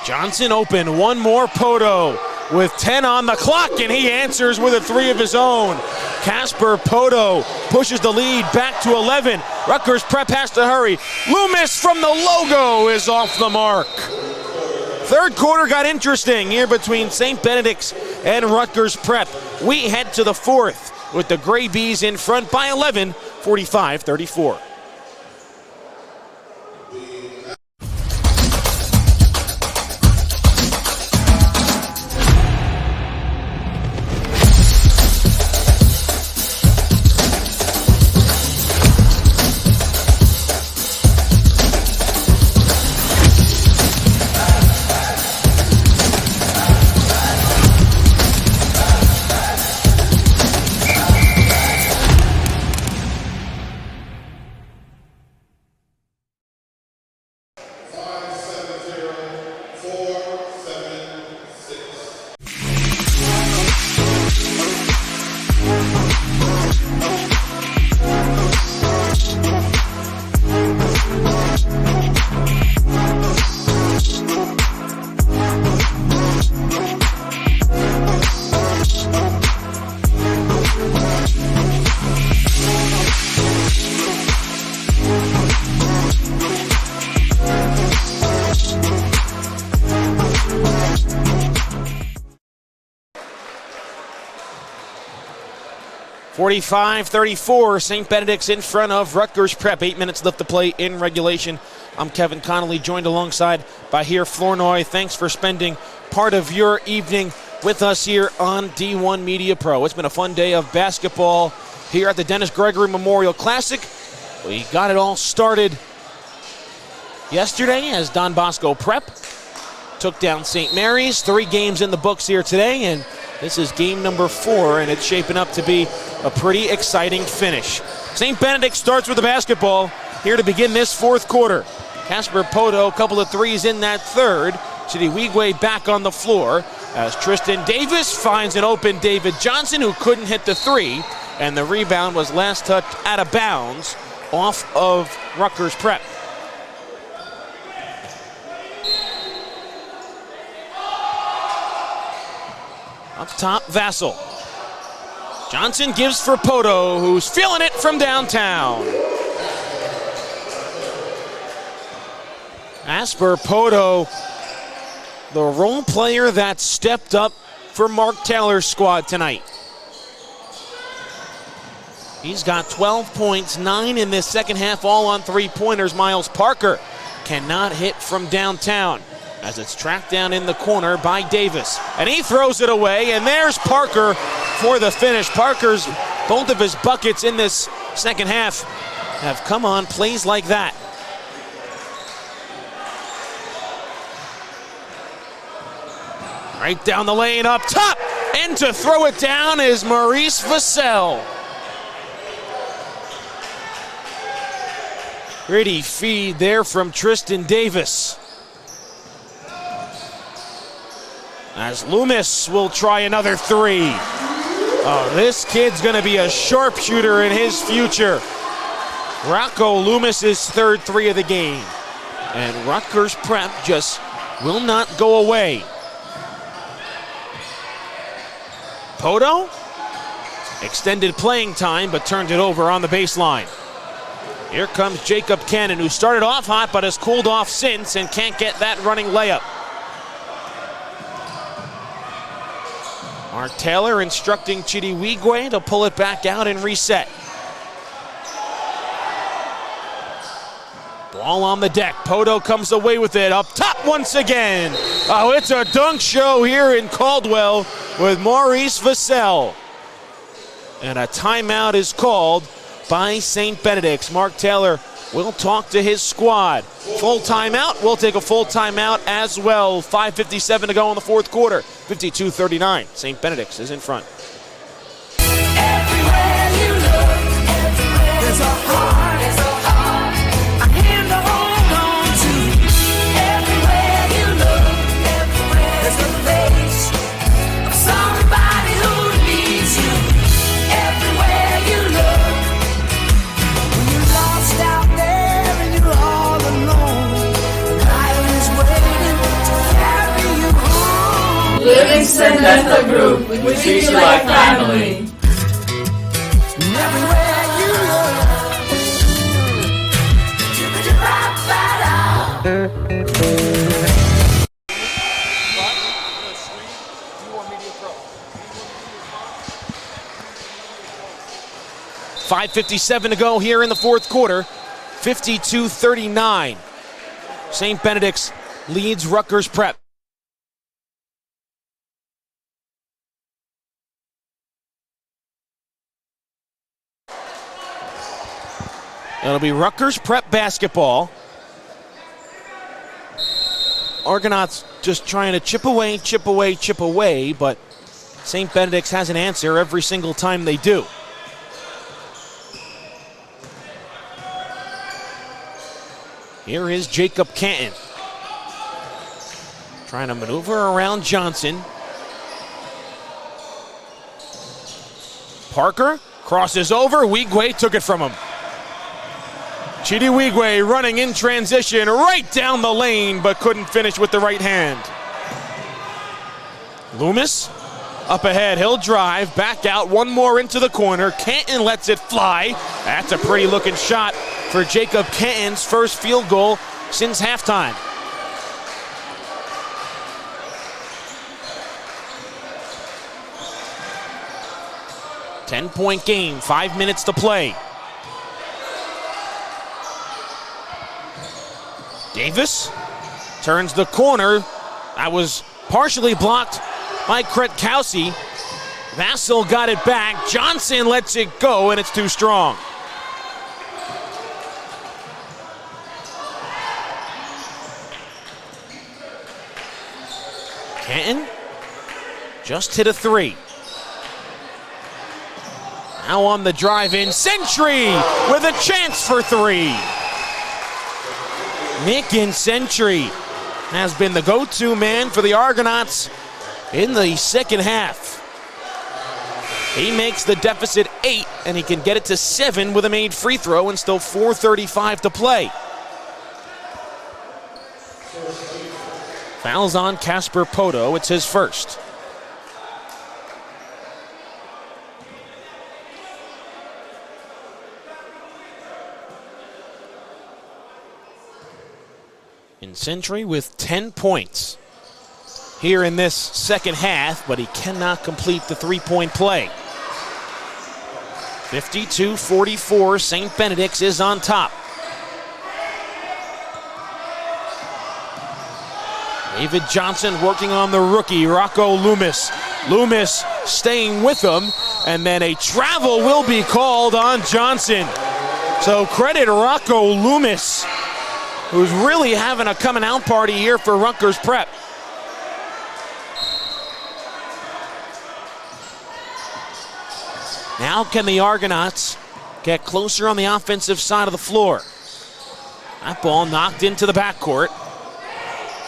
[SPEAKER 5] Johnson open, one more. Poto with 10 on the clock, and he answers with a three of his own. Casper Poto pushes the lead back to 11. Rutgers Prep has to hurry. Loomis from the logo is off the mark. Third quarter got interesting here between St. Benedict's and Rutgers Prep. We head to the fourth with the Gray Bees in front by 11, 45-34. .35-34, St. Benedict's in front of Rutgers Prep. 8 minutes left to play in regulation. I'm Kevin Connolly, joined alongside Bahir Flournoy. Thanks for spending part of your evening with us here on D1 Media Pro. It's been a fun day of basketball here at the Dennis Gregory Memorial Classic. We got it all started yesterday as Don Bosco Prep took down St. Mary's. 3 games in the books here today, and this is game number 4, and it's shaping up to be a pretty exciting finish. St. Benedict starts with the basketball here to begin this fourth quarter. Casper Poto, a couple of threes in that third. Chidiwigwe back on the floor as Tristan Davis finds an open David Johnson, who couldn't hit the three, and the rebound was last touched out of bounds off of Rutgers Prep. Up top, Vassell. Johnson gives for Poto, who's feeling it from downtown. Casper Poto, the role player that stepped up for Mark Taylor's squad tonight. He's got 12 points, 9 in this second half, all on three-pointers. Miles Parker cannot hit from downtown as it's tracked down in the corner by Davis. And he throws it away, and there's Parker for the finish. Parker's, both of his buckets in this second half have come on plays like that. Right down the lane, up top, and to throw it down is Maurice Vassell. Pretty feed there from Tristan Davis. As Loomis will try another three. Oh, this kid's gonna be a sharpshooter in his future. Rocco Loomis's third three of the game. And Rutgers Prep just will not go away. Poto, extended playing time, but turned it over on the baseline. Here comes Jacob Cannon, who started off hot but has cooled off since and can't get that running layup. Mark Taylor instructing Chidi Wigwe to pull it back out and reset. Ball on the deck. Poto comes away with it up top once again. Oh, it's a dunk show here in Caldwell with Maurice Vassell. And a timeout is called by St. Benedict's. Mark Taylor will talk to his squad. Full timeout. We'll take a full timeout as well. 5:57 to go in the fourth quarter. 52-39. St. Benedict's is in front.
[SPEAKER 8] Everywhere you look, there's a heart, there's a heart, a hand to hold on to. Everywhere you look, there's a face of somebody who needs you. Everywhere you look, when you're lost out there and you're all alone, life is waiting to carry you home.
[SPEAKER 9] Livingston Dental Group, we treat you like family.
[SPEAKER 8] Everywhere you look,
[SPEAKER 5] $5:57 to go here in the fourth quarter. 52-39. St. Benedict's leads Rutgers Prep. It'll be Rutgers Prep basketball. Argonauts just trying to chip away, but St. Benedict's has an answer every single time they do. Here is Jacob Canton. Trying to maneuver around Johnson. Parker crosses over. Wigwe took it from him. Chidi Wigwe running in transition right down the lane, but couldn't finish with the right hand. Loomis up ahead. He'll drive. Back out. One more into the corner. Canton lets it fly. That's a pretty looking shot for Jacob Canton's first field goal since halftime. Ten-point game. 5 minutes to play. Davis turns the corner. That was partially blocked by Kretkowski. Vassell got it back. Johnson lets it go, and it's too strong. Canton just hit a three. Now on the drive-in, Century with a chance for three. Nick in Century has been the go-to man for the Argonauts in the second half. He makes the deficit 8, and he can get it to 7 with a made free throw and still 4:35 to play. Fouls on Casper Poto. It's his first. In Century with 10 points here in this second half, but he cannot complete the three-point play. 52-44, St. Benedict's is on top. David Johnson working on the rookie, Rocco Loomis. Loomis staying with him, and then a travel will be called on Johnson. So credit Rocco Loomis, who's really having a coming out party here for Rutgers Prep. Now can the Argonauts get closer on the offensive side of the floor? That ball knocked into the backcourt.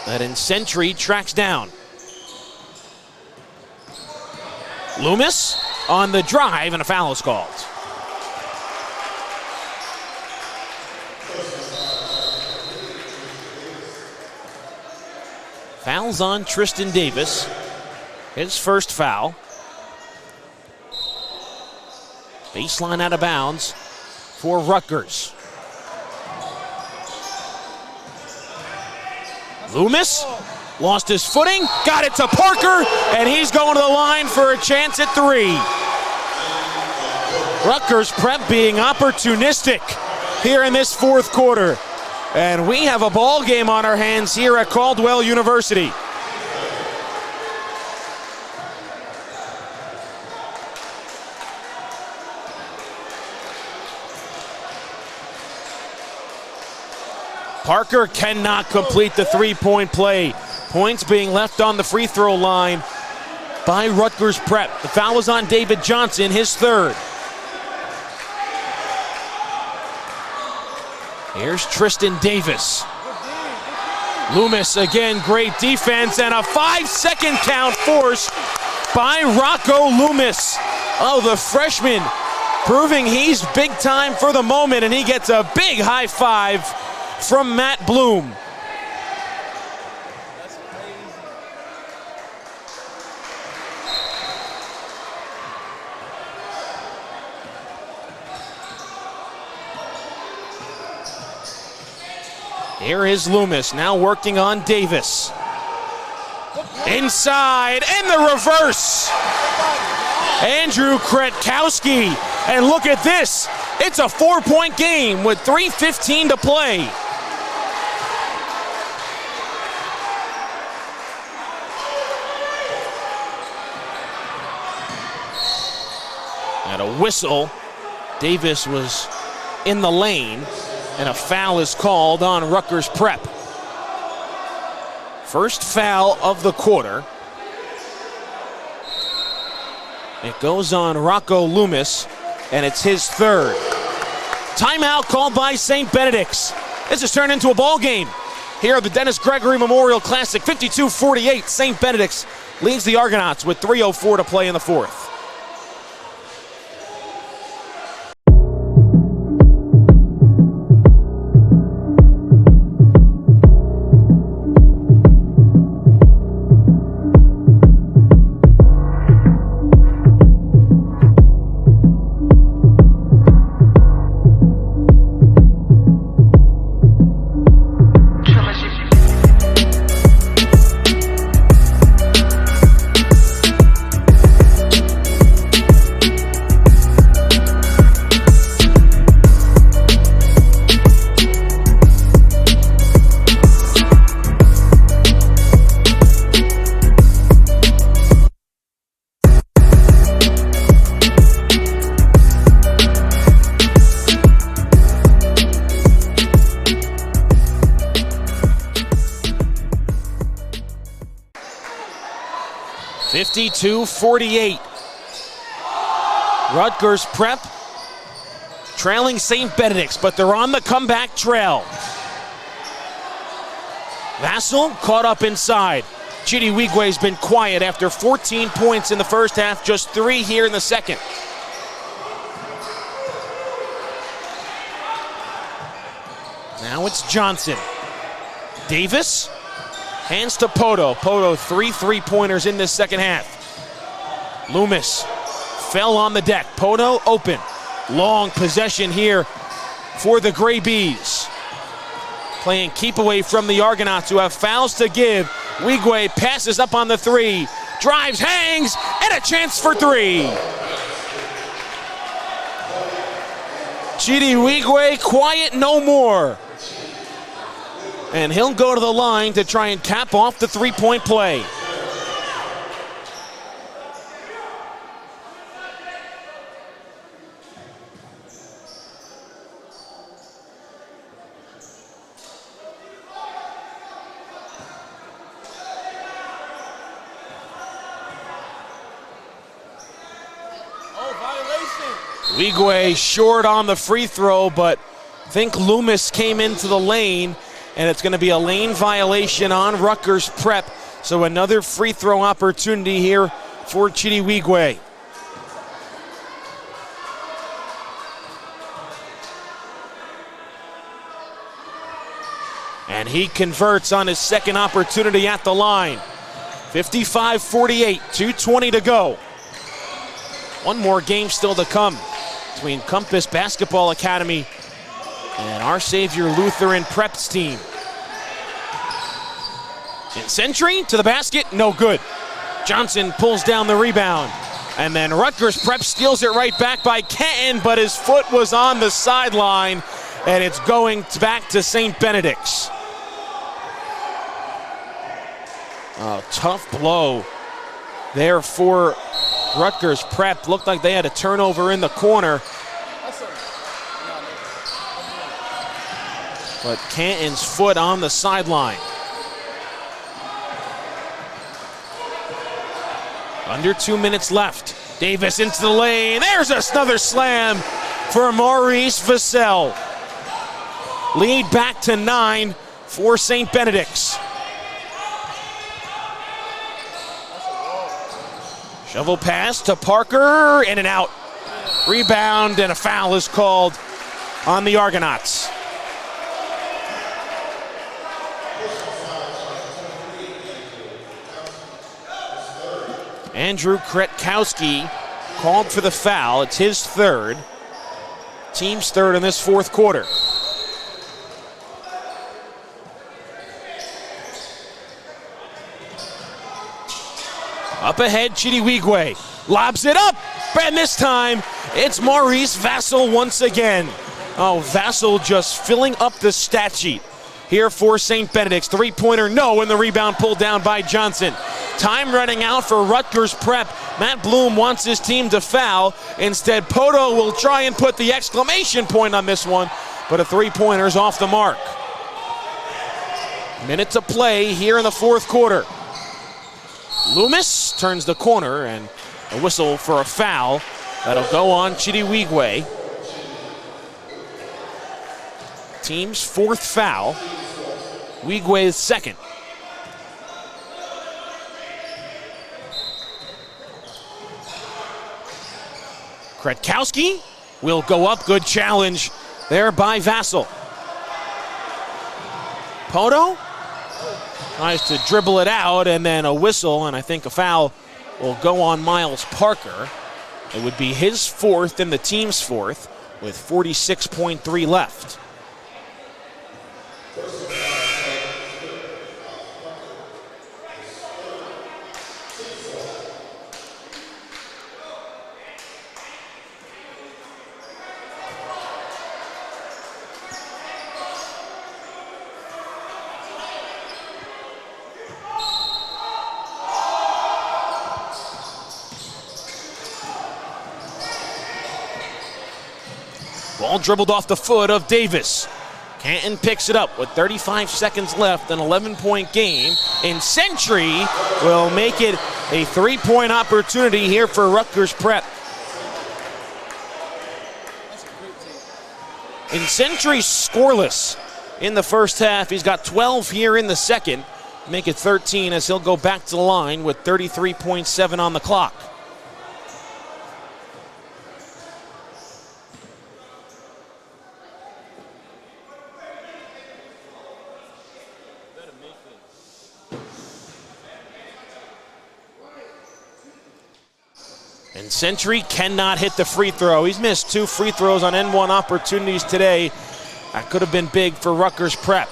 [SPEAKER 5] That in Century tracks down. Loomis on the drive, and a foul is called. Fouls on Tristan Davis. His first foul. Baseline out of bounds for Rutgers. Loomis lost his footing, got it to Parker, and he's going to the line for a chance at 3. Rutgers Prep being opportunistic here in this fourth quarter. And we have a ball game on our hands here at Caldwell University. Parker cannot complete the three-point play. Points being left on the free throw line by Rutgers Prep. The foul was on David Johnson, his 3rd. Here's Tristan Davis. Loomis again, great defense, and a 5-second count forced by Rocco Loomis. Oh, the freshman proving he's big time for the moment, and he gets a big high five from Matt Bloom. Here is Loomis, now working on Davis. Inside, and the reverse. Andrew Kretkowski, and look at this. It's a 4-point game with 3:15 to play. At a whistle, Davis was in the lane, and a foul is called on Rutgers Prep. First foul of the quarter. It goes on Rocco Loomis, and it's his 3rd. Timeout called by St. Benedict's. This has turned into a ball game here at the Dennis Gregory Memorial Classic. 52-48, St. Benedict's leads the Argonauts with 3:04 to play in the fourth. (52-48). Rutgers Prep trailing St. Benedict's, but they're on the comeback trail. Vassell caught up inside. Chidi Wigwe's been quiet after 14 points in the first half, just 3 here in the second. Now it's Johnson. Davis. Hands to Poto. Poto 3 3-pointers in this second half. Loomis fell on the deck. Poto open. Long possession here for the Gray Bees. Playing keep away from the Argonauts, who have fouls to give. Wigwe passes up on the 3. Drives, hangs, and a chance for 3. Chidi Wigwe quiet no more. And he'll go to the line to try and cap off the 3-point play. Wigwe short on the free throw, but I think Loomis came into the lane, and it's going to be a lane violation on Rutgers Prep. So another free throw opportunity here for Chidi Wigwe. And he converts on his second opportunity at the line. 55-48, 2:20 to go. One more game still to come between Compass Basketball Academy and Our Savior Lutheran Preps team. In Century to the basket, no good. Johnson pulls down the rebound. And then Rutgers Prep steals it right back by Kenton, but his foot was on the sideline, and it's going back to St. Benedict's. Oh, tough blow there for Rutgers Prep. Looked like they had a turnover in the corner. But Canton's foot on the sideline. Under 2 minutes left. Davis into the lane. There's another slam for Maurice Vassell. Lead back to 9 for St. Benedict's. Shovel pass to Parker, in and out. Rebound, and a foul is called on the Argonauts. Andrew Kretkowski called for the foul. It's his third. Team's third in this fourth quarter. Up ahead, Chidiwigwe lobs it up, and this time it's Maurice Vassell once again. Oh, Vassell just filling up the stat sheet here for St. Benedict's. Three-pointer, no, and the rebound pulled down by Johnson. Time running out for Rutgers Prep. Matt Bloom wants his team to foul. Instead, Poto will try and put the exclamation point on this one, but a three-pointer's off the mark. Minute to play here in the fourth quarter. Loomis turns the corner, and a whistle for a foul. That'll go on Chidiwigwe. Team's fourth foul. Wigwe's second. Kretkowski will go up. Good challenge there by Vassell. Poto tries to dribble it out, and then a whistle, and I think a foul will go on Miles Parker. It would be his fourth and the team's fourth with 46.3 left. Ball dribbled off the foot of Davis. Canton picks it up with 35 seconds left, an 11-point game. And Century will make it a three-point opportunity here for Rutgers Prep. And Century scoreless in the first half. He's got 12 here in the second. Make it 13 as he'll go back to the line with 33.7 on the clock. And Century cannot hit the free throw. He's missed 2 free throws on N1 opportunities today. That could have been big for Rutgers Prep.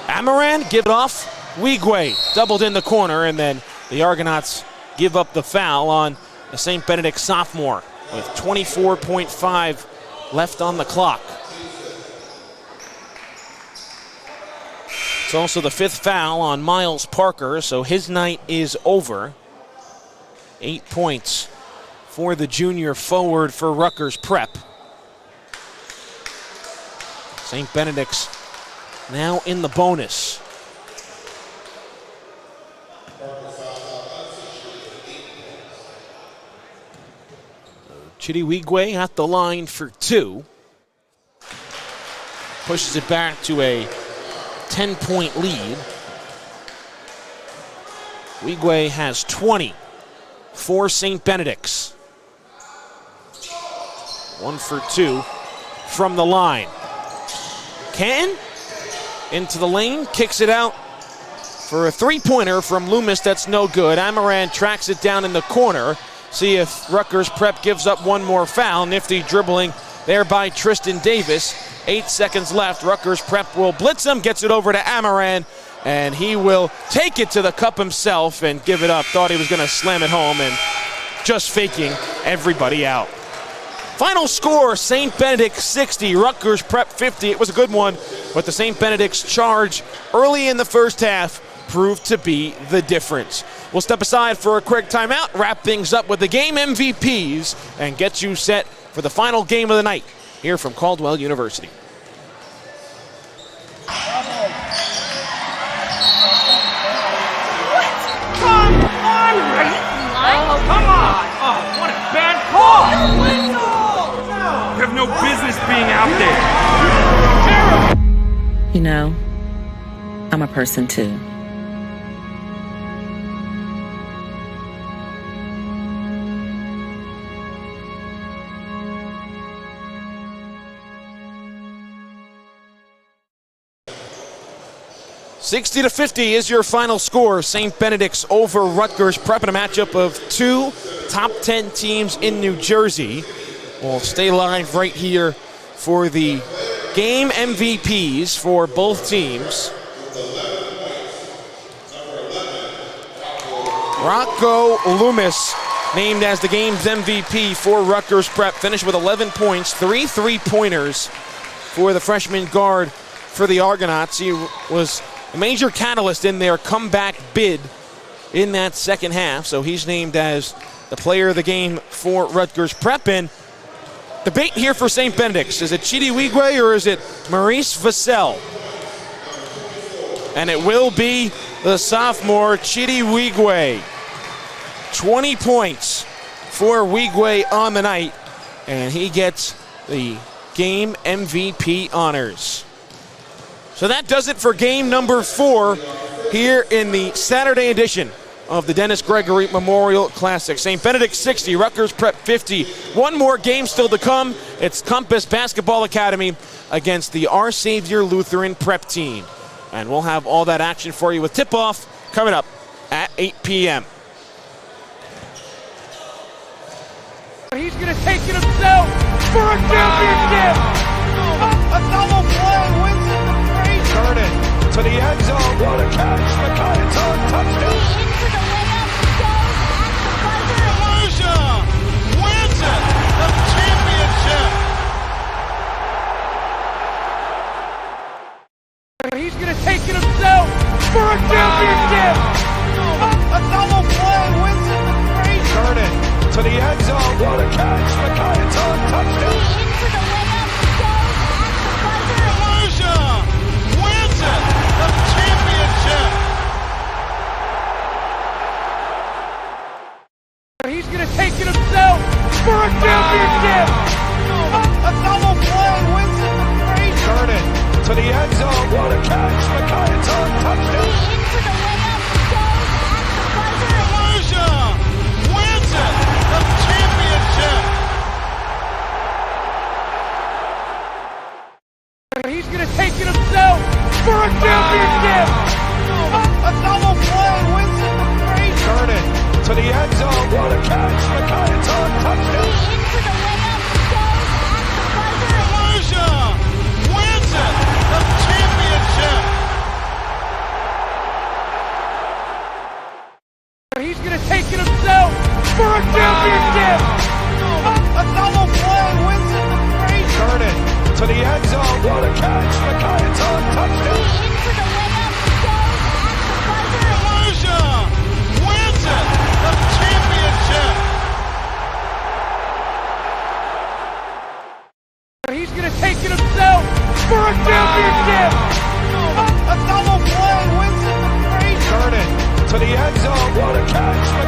[SPEAKER 5] Amaran give it off. Wigwe doubled in the corner, and then the Argonauts give up the foul on the St. Benedict sophomore with 24.5 left on the clock. It's also the 5th foul on Miles Parker, so his night is over. 8 points for the junior forward for Rutgers Prep. St. Benedict's now in the bonus. Chidiwigwe at the line for 2. Pushes it back to a 10-point lead. Wigwe has 20 for St. Benedict's. 1 for 2 from the line. Canton into the lane, kicks it out for a three-pointer from Loomis. That's no good. Amaran tracks it down in the corner. See if Rutgers Prep gives up one more foul. Nifty dribbling there by Tristan Davis. 8 seconds left. Rutgers Prep will blitz him, gets it over to Amaran, and he will take it to the cup himself and give it up. Thought he was going to slam it home and just faking everybody out. Final score, St. Benedict 60, Rutgers Prep 50. It was a good one, but the St. Benedict's charge early in the first half proved to be the difference. We'll step aside for a quick timeout, wrap things up with the game MVPs, and get you set for the final game of the night here from Caldwell University.
[SPEAKER 3] Come on, oh, come on! Oh, what a bad call! You have no business being out there.
[SPEAKER 7] You know, I'm a person too.
[SPEAKER 5] $60-50 is your final score. St. Benedict's over Rutgers Prep in a matchup of two top 10 teams in New Jersey. We'll stay live right here for the game MVPs for both teams. Rocco Loomis named as the game's MVP for Rutgers Prep. Finished with 11 points, 3 3-pointers for the freshman guard for the Argonauts. He was a major catalyst in their comeback bid in that second half, so he's named as the player of the game for Rutgers Prep. And debate here for St. Benedict's. Is it Chidi Wigwe or is it Maurice Vassell? And it will be the sophomore Chidi Wigwe. 20 points for Wigwe on the night, and he gets the game MVP honors. So that does it for game number 4 here in the Saturday edition of the Dennis Gregory Memorial Classic. St. Benedict 60, Rutgers Prep 50. One more game still to come. It's Compass Basketball Academy against the Our Savior Lutheran Prep team. And we'll have all that action for you with tip-off coming up at 8 p.m.
[SPEAKER 3] He's going to take it himself for a championship. A double play wins it to Frazier.
[SPEAKER 2] Turn it to the end zone. What a catch. McIntyre touchdown.
[SPEAKER 8] Into the layup goes at the buzzer.
[SPEAKER 2] Wins it. The championship.
[SPEAKER 3] He's going to take it himself for a championship. A double play wins it to Frazier.
[SPEAKER 2] Turn it to the end zone. What a catch. McIntyre touchdown.
[SPEAKER 8] Into the layup goes at the buzzer.
[SPEAKER 2] Wins it. The championship.
[SPEAKER 3] He's going to take it himself for a championship. A double play wins it to Frazier.
[SPEAKER 2] Turn it to the end zone. What a catch. McIntyre touchdown.
[SPEAKER 8] Into the layup goes at the buzzer.
[SPEAKER 2] Wins it. The championship.
[SPEAKER 3] He's going to take it himself for a championship. A double play wins it to Frazier.
[SPEAKER 2] Turn it to the end zone. What a catch. McIntyre touchdown.
[SPEAKER 8] Into the layup goes at the buzzer.
[SPEAKER 2] Wins it. The championship.
[SPEAKER 3] He's going to take it himself for a championship. A double play wins it to Frazier.
[SPEAKER 2] Turn it to the end zone. What a catch. McIntyre touchdown.
[SPEAKER 8] Into the layup goes at the buzzer.
[SPEAKER 2] Wins it. The championship.
[SPEAKER 3] He's going to take it himself for a championship. A double play wins it to Frazier.
[SPEAKER 2] Turn it to the end zone. What a catch.